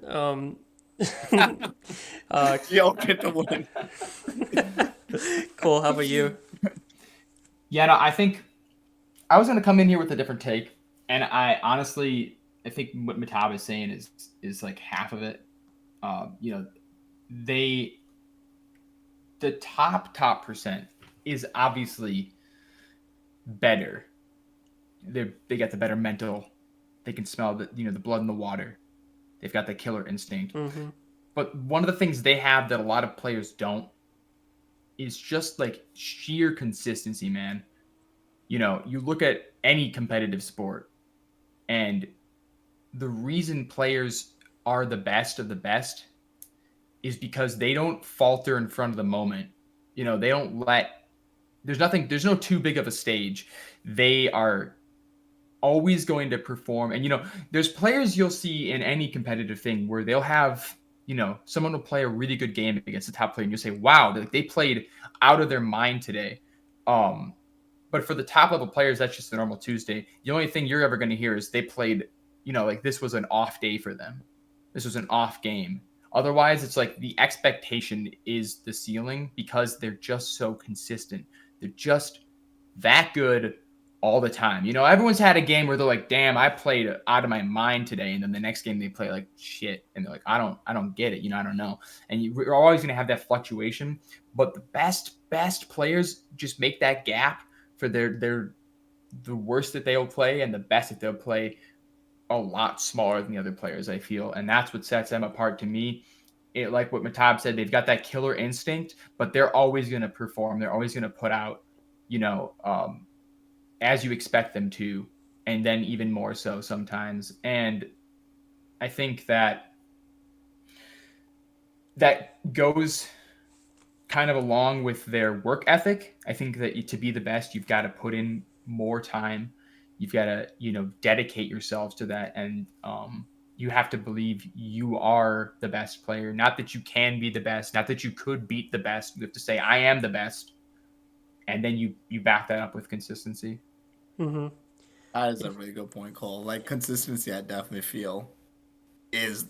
Yo, get the win. Cole, how about you? Yeah, no, I think I was gonna come in here with a different take, and I honestly I think what Mehtab is saying is like half of it. You know, they the top percent is obviously better. They got the better mental. They can smell the blood in the water. They've got the killer instinct. Mm-hmm. But one of the things they have that a lot of players don't is just like sheer consistency, man. You know, you look at any competitive sport, and the reason players are the best of the best is because they don't falter in front of the moment. You know, they don't let there's no too big of a stage. They are always going to perform. And there's players you'll see in any competitive thing where they'll have, someone will play a really good game against a top player and you'll say, wow, they played out of their mind today. But for the top level players, that's just a normal Tuesday. The only thing you're ever going to hear is they played, like this was an off day for them. This was an off game. Otherwise, it's like the expectation is the ceiling because they're just so consistent. They're just that good all the time. Everyone's had a game where they're like, damn, I played out of my mind today. And then the next game they play like shit. And they're like, I don't get it. I don't know. And you're always going to have that fluctuation. But the best players just make that gap for the worst that they'll play and the best that they'll play a lot smaller than the other players, I feel. And that's what sets them apart to me. Like what Mehtab said, they've got that killer instinct, but they're always going to perform. They're always going to put out, as you expect them to, and then even more so sometimes. And I think that goes kind of along with their work ethic. I think that to be the best, you've got to put in more time. You've got to, dedicate yourselves to that. And you have to believe you are the best player. Not that you can be the best, not that you could beat the best. You have to say, I am the best. And then you back that up with consistency. Mm-hmm. That is a really good point, Cole. Like consistency, I definitely feel is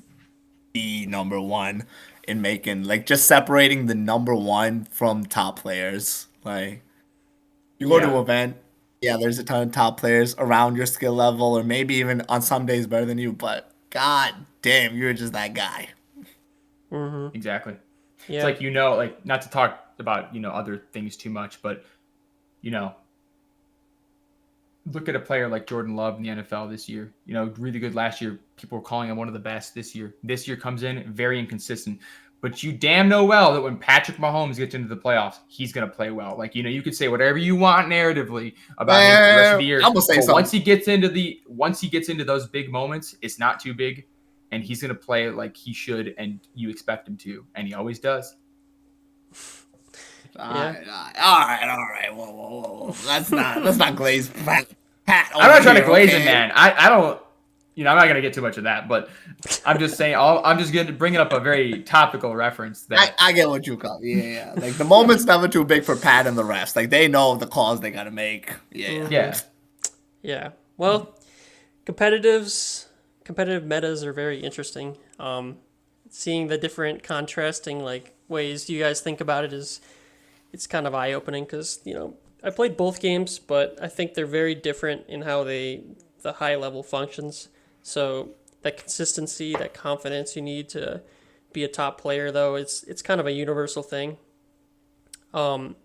the number one in making like just separating the number one from top players. Like you go to an event, yeah, there's a ton of top players around your skill level, or maybe even on some days better than you. But god damn, you're just that guy. Mm-hmm. Exactly. Yeah. It's like, like not to talk about, other things too much, but, look at a player like Jordan Love in the NFL this year. Really good last year. People were calling him one of the best this year. This year comes in very inconsistent. But you damn know well that when Patrick Mahomes gets into the playoffs, he's going to play well. Like, you could say whatever you want narratively about him for the rest of the year. I'm gonna say but something. once he gets into those big moments, it's not too big. And he's going to play like he should, and you expect him to. And he always does. All right. Whoa. Let's not glaze Pat. I'm not trying to glaze okay? him, man. I don't. I'm not going to get too much of that, but I'm just saying. I'm just going to bring up a very topical reference. That I get what you call. Yeah. Like the moment's never too big for Pat and the refs. Like they know the calls they gotta make. Yeah. Yeah. Yeah. Well, competitive metas are very interesting. Seeing the different contrasting like ways you guys think about it it's kind of eye opening because I played both games, but I think they're very different in how the high level functions. So that consistency, that confidence you need to be a top player, though, it's kind of a universal thing. Um,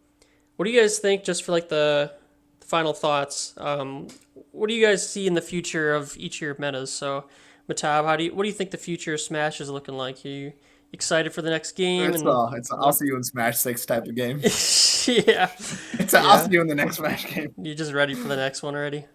what do you guys think? Just for like the final thoughts, what do you guys see in the future of each of your metas? So, Matab, what do you think the future of Smash is looking like? Are you excited for the next game? It's And a it's a I'll what? see you in Smash 6 type of game. Yeah, It's a I'll yeah. see you in the next Smash game. You just ready for the next one already?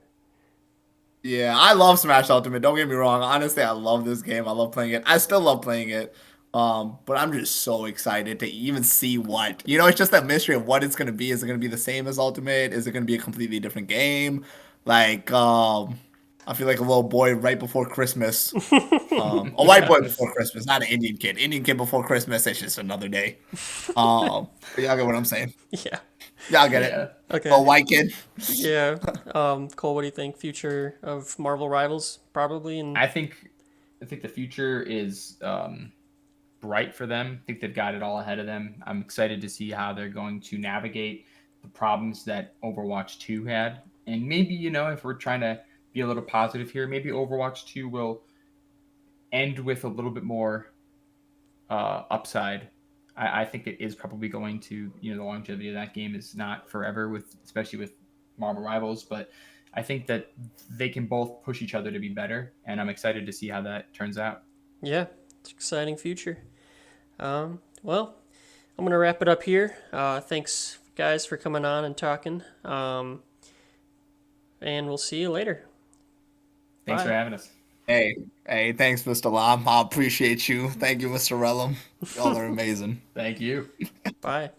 Yeah, I love Smash Ultimate. Don't get me wrong. Honestly, I love this game. I love playing it. I still love playing it. But I'm just so excited to even see what. It's just that mystery of what it's gonna be. Is it gonna be the same as Ultimate? Is it gonna be a completely different game? Like, I feel like a little boy right before Christmas. A white boy before Christmas, not an Indian kid. Indian kid before Christmas, it's just another day. But y'all get what I'm saying. Yeah. Y'all get it. Yeah. A Okay. white kid. Yeah. Cole, what do you think? Future of Marvel Rivals, probably, and I think the future is bright for them. I think they've got it all ahead of them. I'm excited to see how they're going to navigate the problems that Overwatch 2 had. And maybe, if we're trying to be a little positive here, maybe Overwatch 2 will end with a little bit more upside. I think it is probably going to, the longevity of that game is not forever, especially with Marvel Rivals, but I think that they can both push each other to be better, and I'm excited to see how that turns out. yeah, it's an exciting future. Well, I'm gonna wrap it up here. Thanks, guys, for coming on and talking. And we'll see you later. Thanks for Bye. having us. Hey, thanks, Mr. Lam. I appreciate you. Thank you, Mr. Rellim. Y'all are amazing. Thank you. Bye.